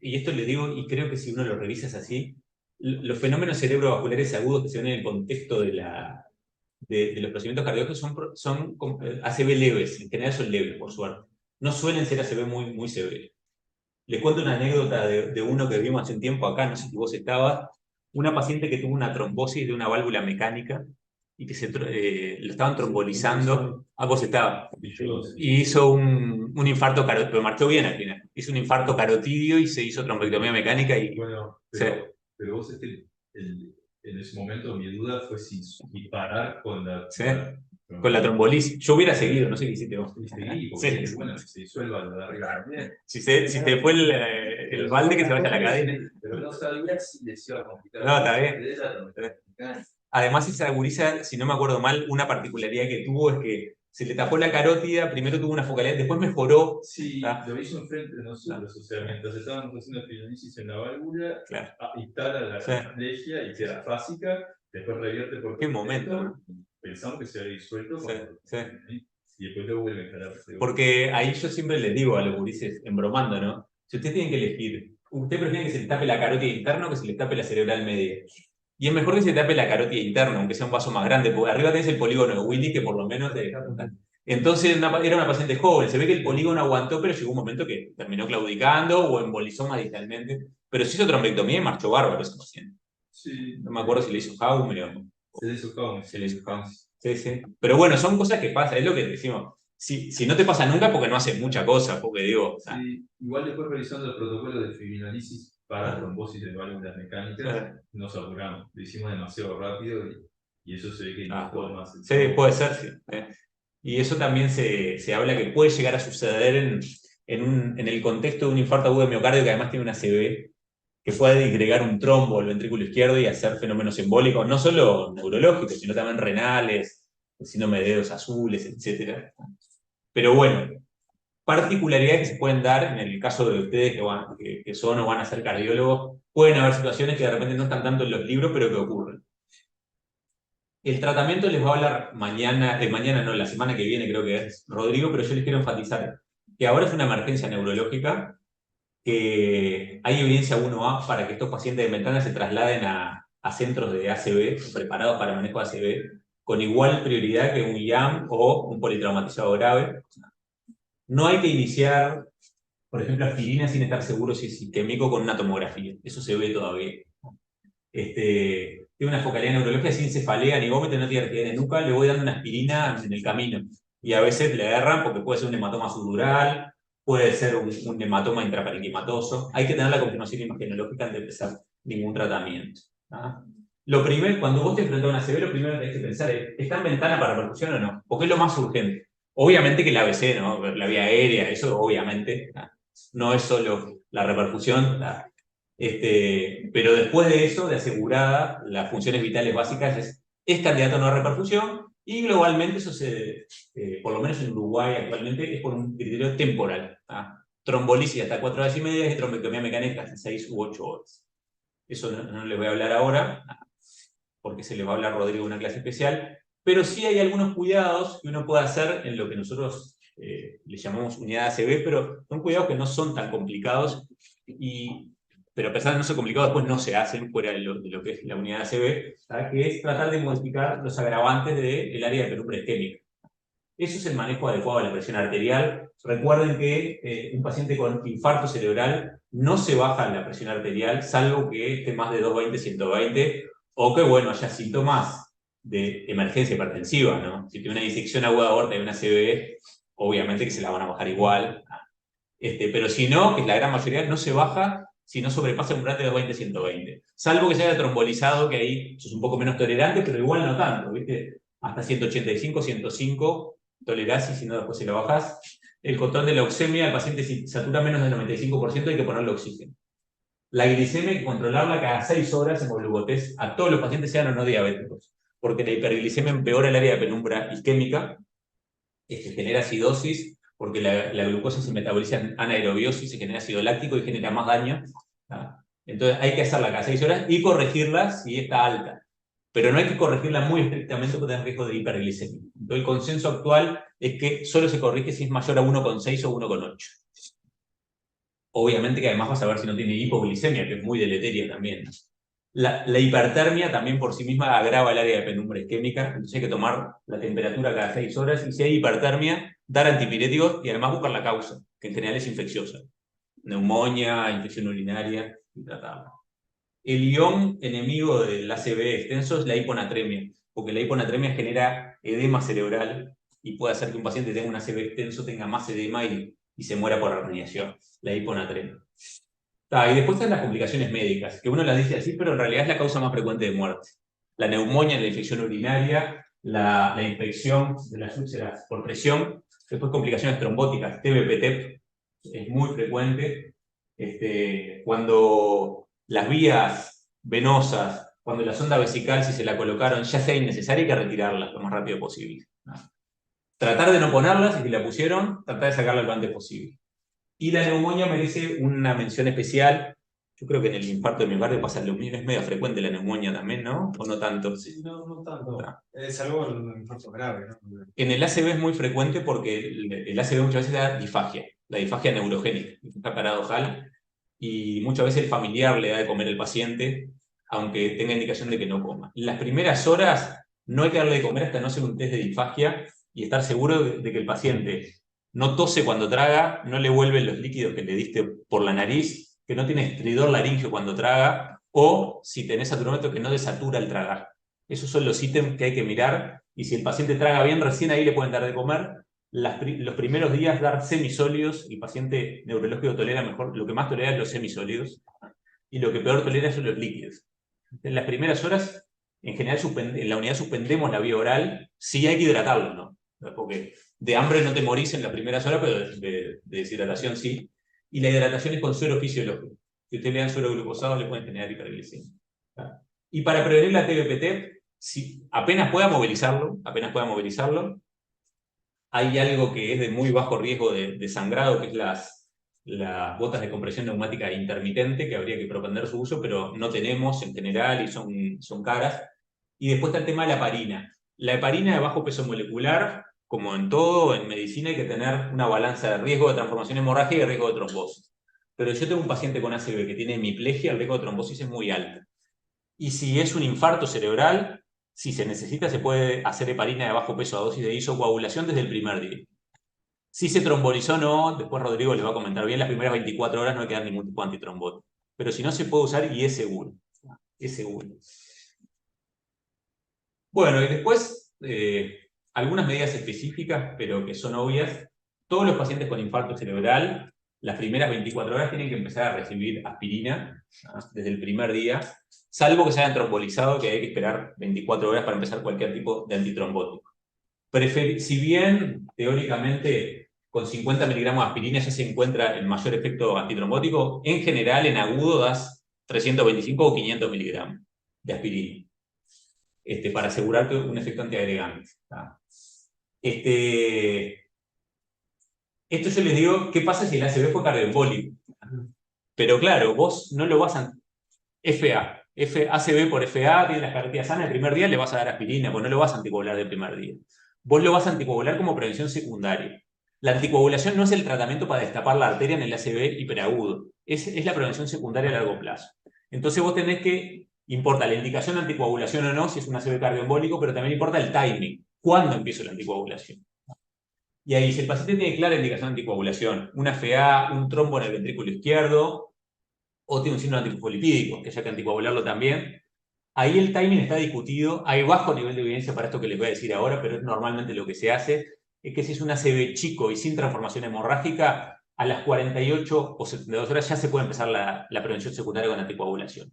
y esto le digo, y creo que si uno lo revisa es así, los fenómenos cerebrovasculares agudos que se ven en el contexto de los procedimientos cardíacos son ACV leves, en general son leves, por suerte. No suelen ser ACV muy severos. Les cuento una anécdota de uno que vimos hace un tiempo acá, no sé si vos estabas, una paciente que tuvo una trombosis de una válvula mecánica y que lo estaban trombolizando, vos estabas, y hizo un infarto carotidio, pero marchó bien al final, hizo un infarto carotidio y se hizo trombectomía mecánica y... Bueno, pero vos en ese momento mi duda fue si parar con la... ¿Sí? Con la trombolisis. Yo hubiera seguido, no sé qué hiciste vos. Sí, porque bueno, se disuelva lo de arriba también. Si te fue el balde, que se vaya a la cadena. Pero no sabía si les iba a complicar. No, está bien. Además, esa gurisa, si no me acuerdo mal, una particularidad que tuvo es que se le tapó la carótida, primero tuvo una focalidad, después mejoró. Sí, lo hizo enfrente de nosotros, o sea, mientras estábamos haciendo epidemisis en la válvula, claro, instala la hemorragia y queda fásica, después revierte por... ¿Qué momento? Pensamos que se había disuelto, sí. Y después lo vuelve a instalar. Porque ahí yo siempre les digo a los gurises, embromando, ¿no? Si ustedes tienen que elegir, ¿usted prefiere que se le tape la carótida interna o que se le tape la cerebral media? Y es mejor que se tape la carótida interna, aunque sea un vaso más grande, porque arriba tenés el polígono de Willy, que por lo menos te deja contar. Entonces era una paciente joven, se ve que el polígono aguantó, pero llegó un momento que terminó claudicando o embolizó más distalmente. Pero se hizo trombectomía y marchó bárbaro ese paciente. Sí. No me acuerdo si le hizo Jaume o... Se le hizo Jaume. Se le hizo Jaume. Sí. Pero bueno, son cosas que pasan, es lo que decimos. si no te pasa nunca porque no haces mucha cosa, porque digo, o sea, Sí, igual después revisando el protocolo de fibrinolisis para trombosis de válvulas mecánicas, nos apuramos. Lo hicimos demasiado rápido y eso se ve que indicó más. sí, puede ser, sí. Y eso también se habla que puede llegar a suceder en el contexto de un infarto agudo de miocardio que además tiene una ACV, que puede disgregar un trombo al ventrículo izquierdo y hacer fenómenos embólicos, no solo neurológicos, sino también renales, síndrome de dedos azules, etc. Pero bueno, particularidades que se pueden dar en el caso de ustedes que son o van a ser cardiólogos. Pueden haber situaciones que de repente no están tanto en los libros, pero que ocurren. El tratamiento les va a hablar mañana no, la semana que viene creo que es Rodrigo, pero yo les quiero enfatizar que ahora es una emergencia neurológica, que hay evidencia 1A para que estos pacientes de ventana se trasladen a centros de ACV, preparados para manejo de ACV, con igual prioridad que un IAM o un politraumatizado grave. No hay que iniciar, por ejemplo, aspirina sin estar seguro si es sistémico con una tomografía. Eso se ve todavía. Tiene una focalidad neurológica sin cefalea ni vómito, no tiene reactividad de nuca, le voy dando una aspirina en el camino. Y a veces le agarran porque puede ser un hematoma subdural, puede ser un hematoma intraparenquimatoso. Hay que tener la confirmación imagenológica antes de empezar ningún tratamiento. Lo primero, cuando vos te enfrentas a una ACV, lo primero que tenés que pensar es, ¿está en ventana para repercusión o no? Porque es lo más urgente. Obviamente que el ABC, ¿no? La vía aérea, eso obviamente, no es solo la repercusión, pero después de eso, de asegurada, las funciones vitales básicas es candidato a no reperfusión y globalmente eso por lo menos en Uruguay actualmente, es por un criterio temporal. Trombolisis hasta 4 horas y media y trombectomía mecánica hasta 6 u 8 horas. Eso no les voy a hablar ahora, porque se les va a hablar Rodrigo en una clase especial, pero sí hay algunos cuidados que uno puede hacer en lo que nosotros le llamamos unidad ACV, pero son cuidados que no son tan complicados pero a pesar de no ser complicados, después no se hacen fuera de lo que es la unidad ACV, que es tratar de modificar los agravantes del área de penumbra isquémica. Eso es el manejo adecuado de la presión arterial. Recuerden que un paciente con infarto cerebral no se baja la presión arterial, salvo que esté más de 220, 120, o que, bueno, haya síntomas de emergencia hipertensiva, ¿no? Si tiene una disección aguda de aorta y una CVE, obviamente que se la van a bajar igual. Pero si no, que es la gran mayoría, no se baja si no sobrepasa un umbral de 220-120. Salvo que se haya trombolizado, que ahí sos un poco menos tolerante, pero igual no tanto, ¿viste? Hasta 185, 105 tolerás y si no después se lo bajás. El control de la oxemia, el paciente si satura menos del 95% hay que ponerle oxígeno. La glicemia hay que controlarla cada 6 horas en glucotés a todos los pacientes, sean o no diabéticos, porque la hiperglicemia empeora el área de penumbra isquémica, genera acidosis, porque la glucosa se metaboliza en anaerobiosis, se genera ácido láctico y genera más daño. Entonces hay que hacerla cada 6 horas y corregirla si está alta. Pero no hay que corregirla muy estrictamente porque tiene riesgo de hiperglicemia. Entonces el consenso actual es que solo se corrige si es mayor a 1,6 o 1,8. Obviamente que además vas a ver si no tiene hipoglicemia, que es muy deleteria también. La hipertermia también por sí misma agrava el área de penumbra isquémica, entonces hay que tomar la temperatura cada 6 horas y si hay hipertermia, dar antipiréticos y además buscar la causa, que en general es infecciosa. Neumonía, infección urinaria, y tratarla. El ion enemigo del ACV extenso es la hiponatremia, porque la hiponatremia genera edema cerebral y puede hacer que un paciente tenga un ACV extenso, tenga más edema y se muera por herniación, la hiponatremia. Y después están las complicaciones médicas, que uno las dice así, pero en realidad es la causa más frecuente de muerte. La neumonía, la infección urinaria, la infección de las úlceras por presión, después complicaciones trombóticas, TBP-TEP, es muy frecuente. Cuando las vías venosas, cuando la sonda vesical, si se la colocaron, ya sea innecesaria, hay que retirarla lo más rápido posible. Tratar de no ponerlas, y si la pusieron, tratar de sacarla lo antes posible. Y la neumonía merece una mención especial. Yo creo que en el infarto de miocardio pasa lo mismo, es medio frecuente la neumonía también, ¿no? ¿O no tanto? Sí, no tanto. Es algo en un infarto grave, ¿no? En el ACV es muy frecuente porque el ACV muchas veces da disfagia, la disfagia neurogénica, disfagia paradojal, y muchas veces el familiar le da de comer al paciente, aunque tenga indicación de que no coma. En las primeras horas no hay que darle de comer hasta no hacer un test de disfagia y estar seguro de que el paciente no tose cuando traga, no le vuelven los líquidos que le diste por la nariz, que no tiene estridor laríngeo cuando traga, o si tenés saturómetro que no desatura el tragar. Esos son los ítems que hay que mirar, y si el paciente traga bien, recién ahí le pueden dar de comer, los primeros días dar semisólidos. El paciente neurológico tolera mejor, lo que más tolera es los semisólidos, y lo que peor tolera son los líquidos. En las primeras horas, en general, en la unidad suspendemos la vía oral, sí hay que hidratarlo, ¿no? Porque de hambre no te morís en las primeras horas, pero de deshidratación sí. Y la hidratación es con suero fisiológico. Si usted le dan suero glucosado, le pueden generar hiperglicemia. Y para prevenir la TBPT, si apenas pueda movilizarlo, hay algo que es de muy bajo riesgo de sangrado, que es las botas de compresión neumática intermitente, que habría que propender su uso, pero no tenemos en general y son caras. Y después está el tema de la heparina. La heparina de bajo peso molecular, como en todo, en medicina hay que tener una balanza de riesgo de transformación hemorrágica y riesgo de trombosis. Pero yo tengo un paciente con ACV que tiene hemiplegia, el riesgo de trombosis es muy alto. Y si es un infarto cerebral, si se necesita, se puede hacer heparina de bajo peso a dosis de isocoagulación desde el primer día. Si se trombolizó o no, después Rodrigo les va a comentar bien, las primeras 24 horas no hay que dar ningún tipo de antitrombótico. Pero si no, se puede usar y es seguro. Es seguro. Bueno, y después, algunas medidas específicas, pero que son obvias. Todos los pacientes con infarto cerebral, las primeras 24 horas tienen que empezar a recibir aspirina, ¿no? Desde el primer día, salvo que se hayan trombolizado, que hay que esperar 24 horas para empezar cualquier tipo de antitrombótico. Si bien, teóricamente, con 50 miligramos de aspirina ya se encuentra el mayor efecto antitrombótico, en general, en agudo das 325 o 500 miligramos de aspirina. Para asegurar un efecto antiagregante. Esto yo les digo, ¿qué pasa si el ACV fue cardioembólico? Pero claro, vos no lo vas a... ACV por FA, tiene las carretillas sanas, el primer día le vas a dar aspirina, pues no lo vas a anticoagular del primer día. Vos lo vas a anticoagular como prevención secundaria. La anticoagulación no es el tratamiento para destapar la arteria en el ACV hiperagudo, es la prevención secundaria a largo plazo. Entonces vos tenés que... Importa la indicación de anticoagulación o no, si es un ACV cardioembólico, pero también importa el timing. ¿Cuándo empiezo la anticoagulación? Y ahí, si el paciente tiene clara indicación de anticoagulación, una FA, un trombo en el ventrículo izquierdo, o tiene un síndrome antifosfolipídico, que haya que anticoagularlo también, ahí el timing está discutido. Hay bajo nivel de evidencia para esto que les voy a decir ahora, pero es normalmente lo que se hace, es que si es un ACV chico y sin transformación hemorrágica, a las 48 o 72 horas ya se puede empezar la prevención secundaria con anticoagulación.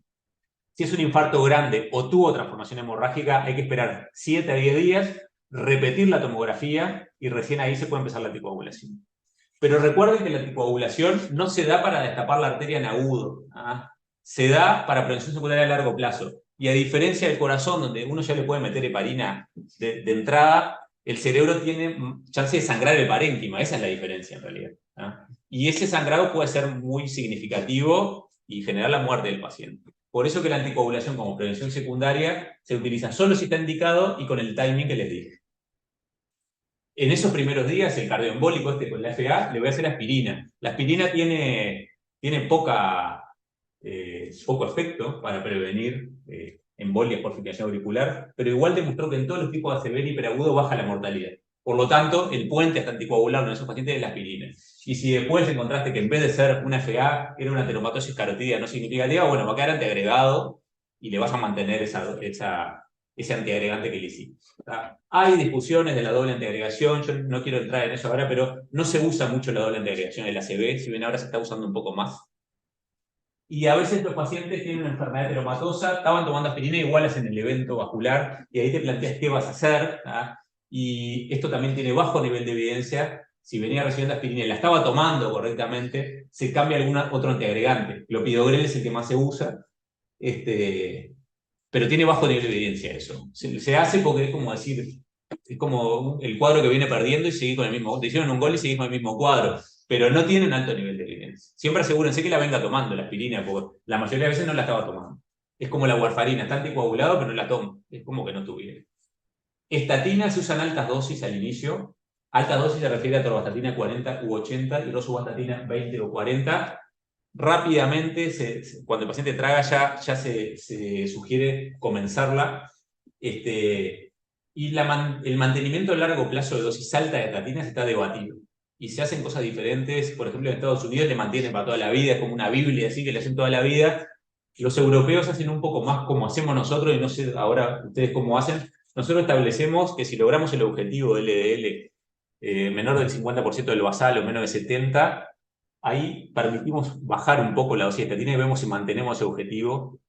Si es un infarto grande o tuvo transformación hemorrágica, hay que esperar 7 a 10 días, repetir la tomografía y recién ahí se puede empezar la anticoagulación. Pero recuerden que la anticoagulación no se da para destapar la arteria en agudo, se da para prevención secundaria a largo plazo. Y a diferencia del corazón, donde uno ya le puede meter heparina de entrada, el cerebro tiene chance de sangrar el parénquima. Esa es la diferencia en realidad. Y ese sangrado puede ser muy significativo y generar la muerte del paciente. Por eso que la anticoagulación como prevención secundaria se utiliza solo si está indicado y con el timing que les dije. En esos primeros días, el cardioembólico con la FA, le voy a hacer aspirina. La aspirina tiene poco efecto para prevenir embolias por fibrilación auricular, pero igual demostró que en todos los tipos de ACV hiperagudo baja la mortalidad. Por lo tanto, el puente hasta anticoagulable en esos pacientes es la aspirina. Y si después encontraste que en vez de ser una FA era una ateromatosis carotídea no significativa, bueno, va a quedar antiagregado y le vas a mantener ese antiagregante que le hiciste. Hay discusiones de la doble antiagregación, yo no quiero entrar en eso ahora, pero no se usa mucho la doble antiagregación en la ACV, si bien ahora se está usando un poco más. Y a veces los pacientes tienen una enfermedad ateromatosa, estaban tomando aspirina, igual hacen el evento vascular, y ahí te planteas qué vas a hacer. Y esto también tiene bajo nivel de evidencia. Si venía recibiendo aspirina y la estaba tomando correctamente, se cambia algún otro antiagregante. Clopidogrel es el que más se usa, pero tiene bajo nivel de evidencia eso. Se hace porque es como decir, es como el cuadro que viene perdiendo y seguir con el mismo. Te hicieron un gol y seguís con el mismo cuadro, pero no tiene un alto nivel de evidencia. Siempre asegúrense que la venga tomando, la aspirina, porque la mayoría de veces no la estaba tomando. Es como la warfarina, está anticoagulado, pero no la toma. Es como que no tuviera. Estatina se usan altas dosis al inicio. Altas dosis se refiere a torvastatina 40 u 80 y rosuvastatina 20 o 40. Rápidamente, cuando el paciente traga, ya se sugiere comenzarla. Y el mantenimiento a largo plazo de dosis alta de estatinas está debatido. Y se hacen cosas diferentes. Por ejemplo, en Estados Unidos le mantienen para toda la vida, es como una Biblia así que le hacen toda la vida. Los europeos hacen un poco más como hacemos nosotros, y no sé ahora ustedes cómo hacen. Nosotros establecemos que si logramos el objetivo LDL menor del 50% del basal o menos de 70%, ahí permitimos bajar un poco la dosis de estatina y vemos si mantenemos ese objetivo.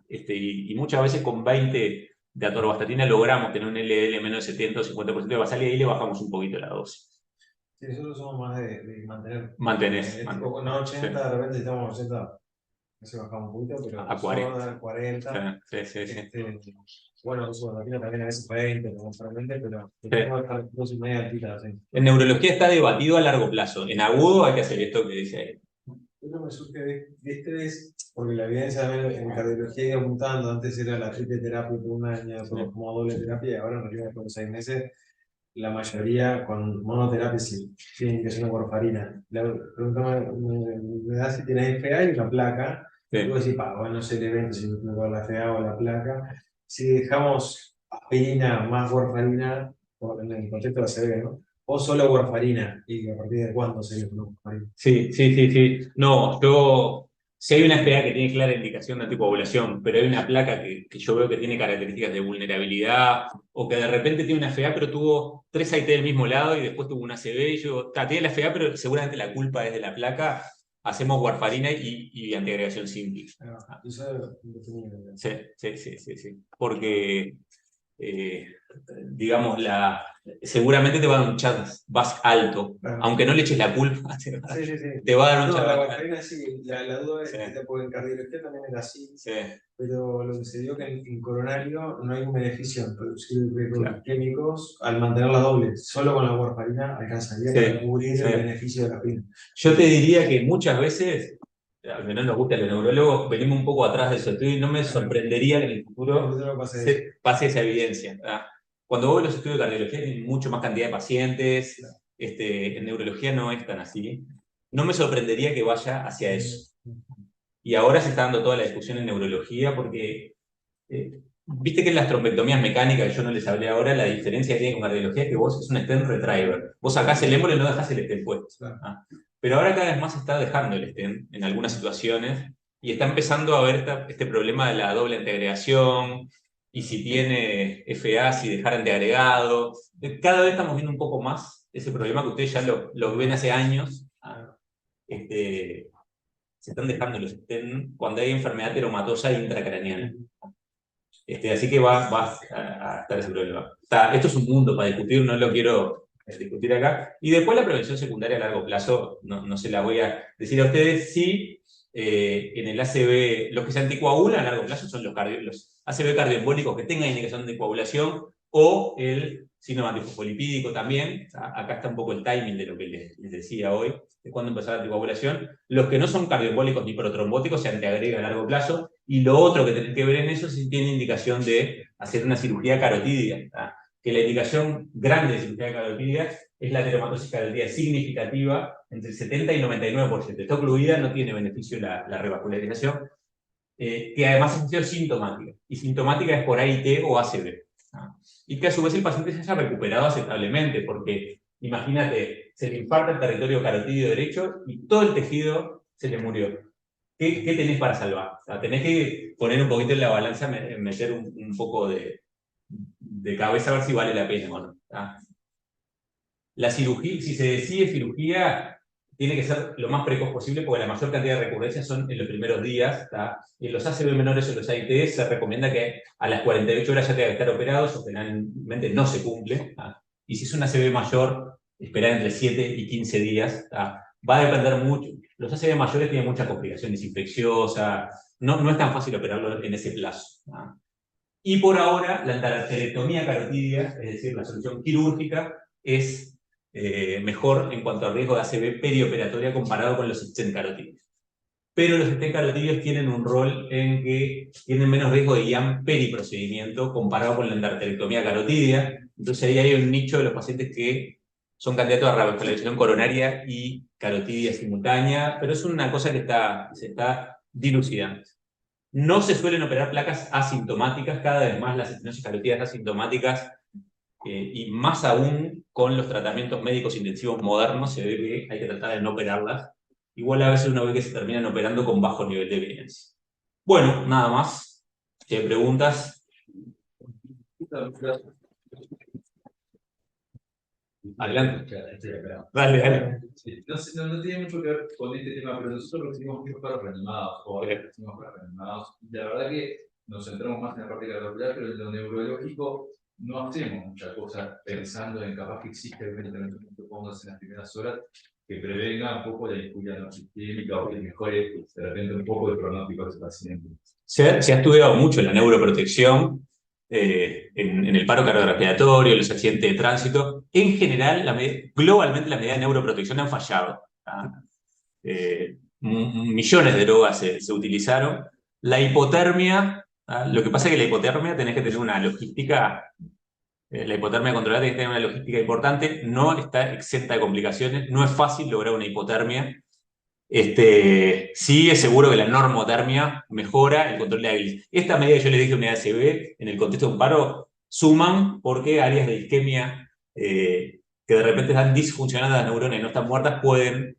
Y muchas veces con 20 de atorvastatina logramos tener un LDL menos de 70 o 50% de basal y ahí le bajamos un poquito la dosis. Sí, nosotros somos más de mantener. Mantenés. No 80, sí. de repente estamos 80, se bajamos un poquito, pero A 40. 40. Sí. Bueno, eso también a veces 20, realmente, pero tenemos que estar 2,5 altitas. ¿Sí? En neurología está debatido a largo plazo. En agudo hay que hacer esto que dice ahí. Esto me surge de este vez, porque la evidencia en cardiología ha ido aumentando. Antes era la triple terapia por un año, después como doble terapia, y ahora en realidad después de 6 meses, la mayoría con monoterapia sí tienen que ser una warfarina. La pregunta me da si tienes FA y una placa. Sí. Luego decir, bueno, no sé el evento, si me con la FA o la placa. Si dejamos aspirina más warfarina, en el contexto de la CB, ¿no? O solo warfarina, y a partir de cuándo sería una warfarina. Sí. No, si hay una FA que tiene clara indicación de anticoagulación, pero hay una placa que yo veo que tiene características de vulnerabilidad, o que de repente tiene una FA, pero tuvo 3 AIT del mismo lado y después tuvo una CB, y yo, tiene la FA, pero seguramente la culpa es de la placa, hacemos warfarina y antiagregación simple. Sí. Porque, digamos, seguramente te va a dar un chat vas alto, aunque no le eches la culpa, te va a dar un chat. La warfarina sí, la duda es que porque en cardiología también era así, pero lo que se dio que en coronario no hay un beneficio en producir riesgos químicos al mantenerla doble, solo con la warfarina alcanzaría para cubrir el beneficio de la pila. Yo te diría que muchas veces, al menos nos gusta a los neurólogos, venimos un poco atrás de eso, y no me sorprendería que en el futuro pase esa evidencia. Cuando vos ves los estudios de cardiología tienen mucho más cantidad de pacientes, en neurología no es tan así. No me sorprendería que vaya hacia eso. Y ahora se está dando toda la discusión en neurología porque, viste que en las trombectomías mecánicas, que yo no les hablé ahora, la diferencia que tiene con cardiología es que vos es un stent retriever. Vos sacás el émbolo y no dejás el stent puesto. Pero ahora cada vez más se está dejando el stent en algunas situaciones y está empezando a haber este problema de la doble antiagregación y si tiene FA, si dejar antiagregado. Cada vez estamos viendo un poco más ese problema que ustedes ya lo ven hace años. Se están dejando los stents cuando hay enfermedad teromatosa intracraneal. Así que va a estar ese problema. Esto es un mundo para discutir, no lo quiero discutir acá. Y después la prevención secundaria a largo plazo, no se la voy a decir a ustedes. Sí, en el ACV, los que se anticoagulan a largo plazo son los ACV cardioembólicos que tengan indicación de coagulación o el síndrome antifosfolipídico también. Acá está un poco el timing de lo que les decía hoy, de cuándo empezar la anticoagulación. Los que no son cardioembólicos ni protrombóticos se antiagregan a largo plazo. Y lo otro que tienen que ver en eso es si tiene indicación de hacer una cirugía carotidia. Que la indicación grande de cirugía carotidia es la teromatosis carotidia significativa entre el 70 y 99%. Está ocluida, no tiene beneficio la revascularización, que además es función sintomática. Y sintomática es por AIT o ACV. Y que a su vez el paciente se haya recuperado aceptablemente, porque imagínate, se le infarta el territorio carotidio derecho y todo el tejido se le murió. ¿Qué tenés para salvar? Tenés que poner un poquito en la balanza, meter un poco de cabeza a ver si vale la pena o no. La cirugía, si se decide cirugía, tiene que ser lo más precoz posible porque la mayor cantidad de recurrencias son en los primeros días. En los ACV menores o los AIT se recomienda que a las 48 horas ya tenga que estar operado, eso generalmente no se cumple. Y si es un ACV mayor, esperar entre 7 y 15 días. Va a depender mucho. Los ACV mayores tienen muchas complicaciones infecciosas, no es tan fácil operarlo en ese plazo. Y por ahora, la endarterectomía carotidia, es decir, la solución quirúrgica, es mejor en cuanto al riesgo de ACV perioperatoria comparado con los stents carotidios. Pero los stents carotidios tienen un rol en que tienen menos riesgo de IAM periprocedimiento comparado con la endarterectomía carotidia. Entonces ahí hay un nicho de los pacientes que son candidatos a revascularización coronaria y carotidia simultánea, pero es una cosa que se está dilucidando. No se suelen operar placas asintomáticas, cada vez más las estenosis carotidas asintomáticas, y más aún con los tratamientos médicos intensivos modernos, se ve que hay que tratar de no operarlas. Igual a veces uno ve que se terminan operando con bajo nivel de evidencia. Bueno, nada más. Si hay preguntas. Adelante. Estoy acá. Dale, dale. Sí, no tiene mucho que ver con este tema, pero nosotros recibimos muchos paros reanimados, o recibimos paros reanimados. Y la verdad que nos centramos más en la parte cardiovascular, pero en lo neurológico no hacemos mucha cosa pensando en capaz que existe una intervención que pongas en las primeras horas que prevenga un poco la discusión no sistémica o que mejore de repente un poco el pronóstico de ese paciente. Se ha estudiado mucho la neuroprotección en el paro cardiorrespiratorio, en los accidentes de tránsito. En general, globalmente las medidas de neuroprotección han fallado. Millones de drogas se utilizaron. La hipotermia, lo que pasa es que la hipotermia tenés que tener una logística, la hipotermia controlada tiene que tener una logística importante, no está exenta de complicaciones, no es fácil lograr una hipotermia. Sí es seguro que la normotermia mejora el control de la glis. Esta medida que yo les dije, unidad ACV, en el contexto de un paro, suman porque áreas de isquemia que de repente están disfuncionando las neuronas y no están muertas pueden...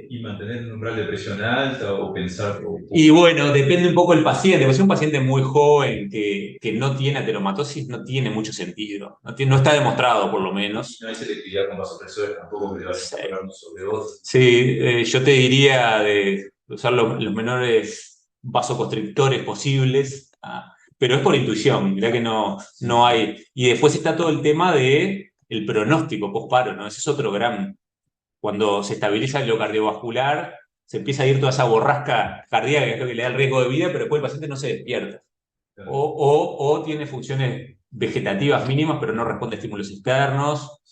¿Y mantener un umbral de presión alta o pensar? Y bueno, depende un poco del paciente. Si es un paciente muy joven que no tiene ateromatosis, no tiene mucho sentido. No está demostrado, por lo menos. No hay selectividad con vasopresores tampoco que le vayan a mejorar uno sobre otro. Sí, yo te diría de usar los menores vasoconstrictores posibles, pero es por intuición, mirá que no hay. Y después está todo el tema de el pronóstico posparo, ¿no? Ese es otro gran. Cuando se estabiliza lo cardiovascular, se empieza a ir toda esa borrasca cardíaca, que es lo que le da el riesgo de vida, pero después el paciente no se despierta. Claro. O tiene funciones vegetativas mínimas, pero no responde a estímulos externos.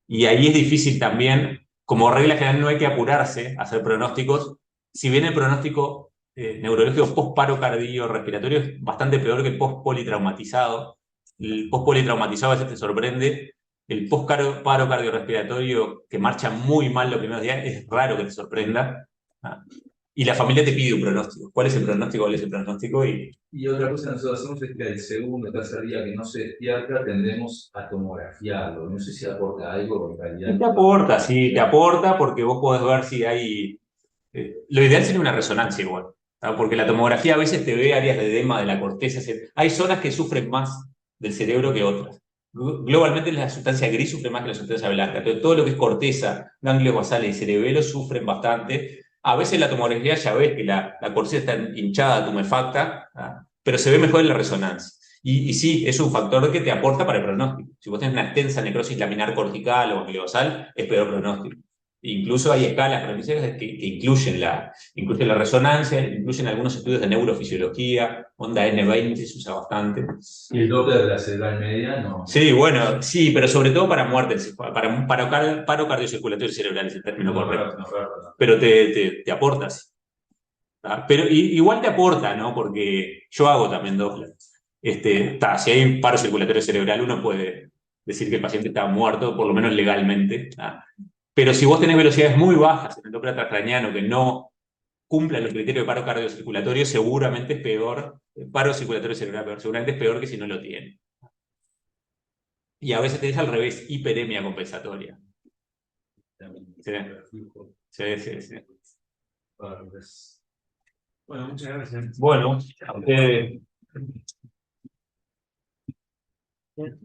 Y ahí es difícil también, como regla general no hay que apurarse a hacer pronósticos. Si bien el pronóstico neurológico post-paro cardiorrespiratorio es bastante peor que el post-politraumatizado. El post-politraumatizado a veces te sorprende. El post-paro cardiorrespiratorio que marcha muy mal los primeros días es raro que te sorprenda. Y la familia te pide un pronóstico. ¿Cuál es el pronóstico? ¿Cuál es el pronóstico? Y otra cosa que nosotros hacemos es que el segundo o tercer día que no se despierta tendemos a tomografiarlo. No sé si aporta algo en realidad. Te aporta, sí, te aporta porque vos podés ver si hay... lo ideal sería una resonancia igual, porque la tomografía a veces te ve áreas de edema de la corteza. Hay zonas que sufren más del cerebro que otras. Globalmente la sustancia gris sufre más que la sustancia blanca, pero todo lo que es corteza, ganglios basales y cerebelo sufren bastante. A veces la tomografía ya ves que la corteza está hinchada, tumefacta, pero se ve mejor en la resonancia. Y sí, es un factor que te aporta para el pronóstico. Si vos tenés una extensa necrosis laminar cortical o gangliosal, es peor pronóstico. Incluso hay escalas pronunciadas que incluyen la resonancia, incluyen algunos estudios de neurofisiología, onda N20 se usa bastante. Y el Doppler de la cerebral media no. Sí, bueno, sí, pero sobre todo para muerte, para paro cardiocirculatorio cerebral es el término correcto. Pero te aportas. Pero igual te aporta, ¿no? Porque yo hago también Doppler. Si hay un paro circulatorio cerebral, uno puede decir que el paciente está muerto, por lo menos legalmente. Pero si vos tenés velocidades muy bajas en el Doppler transcraniano que no cumplan los criterios de paro cardiocirculatorio, seguramente es peor, paro circulatorio cerebral, pero seguramente es peor que si no lo tiene. Y a veces tenés al revés, hiperemia compensatoria. Sí. Bueno, muchas gracias. Bueno, a ustedes.